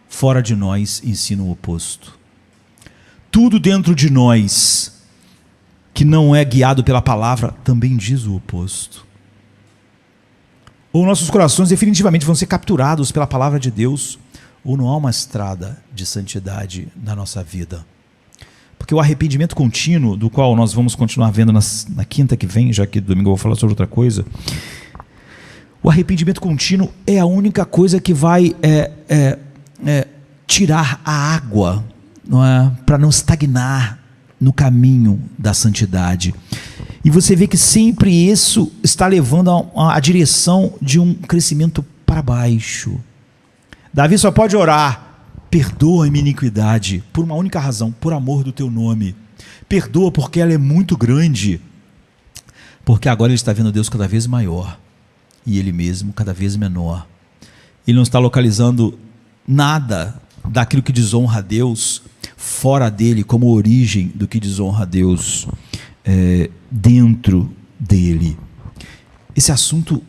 fora de nós ensina o oposto. Tudo dentro de nós que não é guiado pela palavra também diz o oposto. Ou nossos corações definitivamente vão ser capturados pela palavra de Deus, ou não há uma estrada de santidade na nossa vida. Porque o arrependimento contínuo, do qual nós vamos continuar vendo na quinta que vem, já que domingo eu vou falar sobre outra coisa, o arrependimento contínuo é a única coisa que vai tirar a água, para não estagnar no caminho da santidade. E você vê que sempre isso está levando a direção de um crescimento para baixo. Davi só pode orar: perdoa a minha iniquidade, por uma única razão, por amor do Teu nome. Perdoa porque ela é muito grande, porque agora ele está vendo Deus cada vez maior e ele mesmo cada vez menor. Ele não está localizando nada daquilo que desonra a Deus fora dele, como origem do que desonra a Deus dentro dele. Esse assunto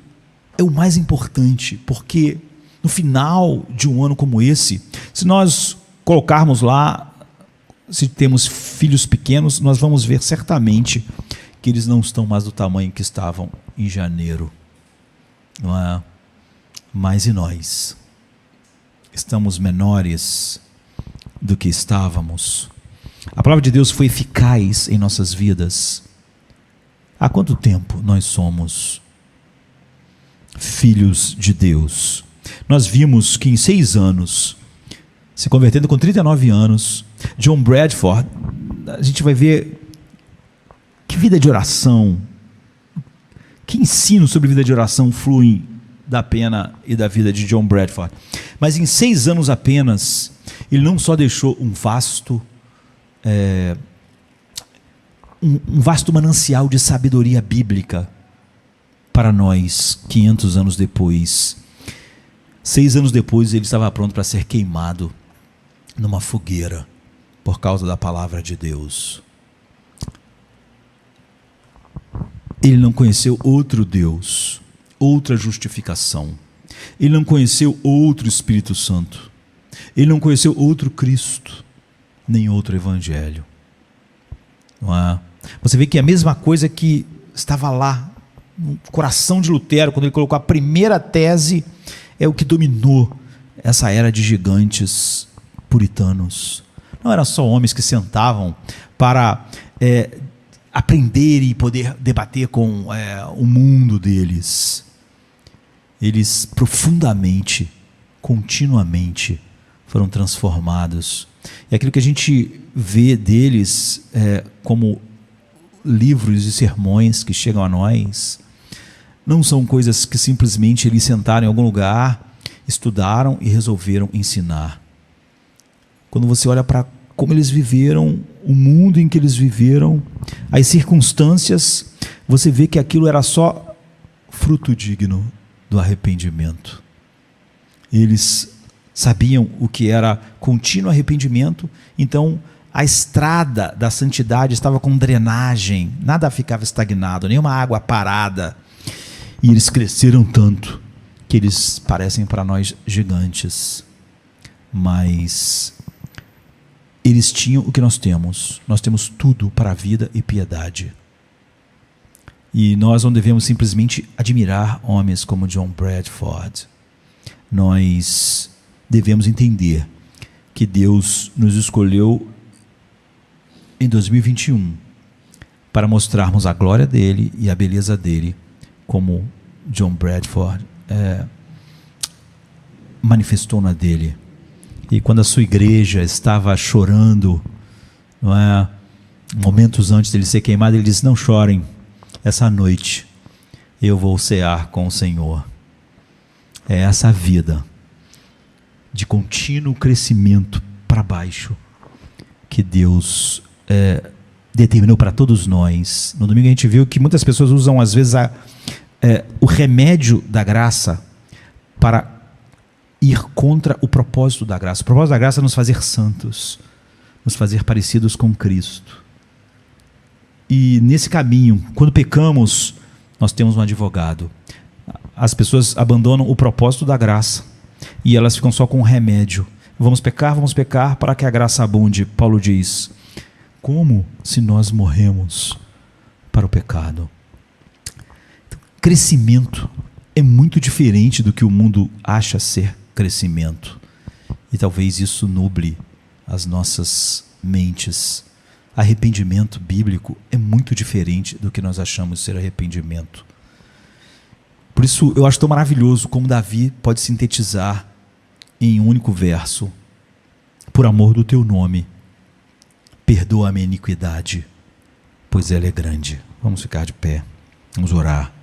é o mais importante, porque no final de um ano como esse, se nós colocarmos lá, se temos filhos pequenos, nós vamos ver certamente que eles não estão mais do tamanho que estavam em janeiro. Não é? Mas e nós? Estamos menores do que estávamos. A palavra de Deus foi eficaz em nossas vidas. Há quanto tempo nós somos filhos de Deus? Nós vimos que em 6 anos, se convertendo com 39 anos, John Bradford, a gente vai ver que vida de oração, que ensino sobre vida de oração fluem da pena e da vida de John Bradford. Mas em 6 anos apenas, ele não só deixou um vasto manancial de sabedoria bíblica para nós, 500 anos depois. 6 anos depois, ele estava pronto para ser queimado numa fogueira por causa da palavra de Deus. Ele não conheceu outro Deus, outra justificação. Ele não conheceu outro Espírito Santo. Ele não conheceu outro Cristo. nem outro evangelho. Não é? Você vê que a mesma coisa que estava lá no coração de Lutero, quando ele colocou a primeira tese, é o que dominou essa era de gigantes puritanos. Não eram só homens que sentavam para aprender e poder debater com o mundo deles. Eles profundamente, continuamente foram transformados. E aquilo que a gente vê deles como livros e sermões que chegam a nós, não são coisas que simplesmente eles sentaram em algum lugar, estudaram e resolveram ensinar. Quando você olha para como eles viveram, o mundo em que eles viveram, as circunstâncias, você vê que aquilo era só fruto digno do arrependimento. Eles sabiam o que era contínuo arrependimento, então a estrada da santidade estava com drenagem, nada ficava estagnado, nenhuma água parada. E eles cresceram tanto que eles parecem para nós gigantes, mas eles tinham o que nós temos. Nós temos tudo para a vida e piedade. E nós não devemos simplesmente admirar homens como John Bradford. Nós devemos entender que Deus nos escolheu em 2021 para mostrarmos a glória dele e a beleza dele, como John Bradford manifestou na dele. E quando a sua igreja estava chorando, não é, momentos antes dele ser queimado, ele disse: não chorem, essa noite eu vou cear com o Senhor. É essa vida de contínuo crescimento para baixo que Deus determinou para todos nós. No domingo a gente viu que muitas pessoas usam às vezes o remédio da graça para ir contra o propósito da graça. O propósito da graça é nos fazer santos, nos fazer parecidos com Cristo. E nesse caminho, quando pecamos, nós temos um advogado. As pessoas abandonam o propósito da graça e elas ficam só com o remédio. Vamos pecar para que a graça abunde. Paulo diz: como se nós morremos para o pecado? Então, crescimento é muito diferente do que o mundo acha ser crescimento. E talvez isso nuble as nossas mentes. Arrependimento bíblico é muito diferente do que nós achamos ser arrependimento. Por isso eu acho tão maravilhoso como Davi pode sintetizar em um único verso: por amor do teu nome, perdoa a minha iniquidade, pois ela é grande. Vamos ficar de pé, vamos orar.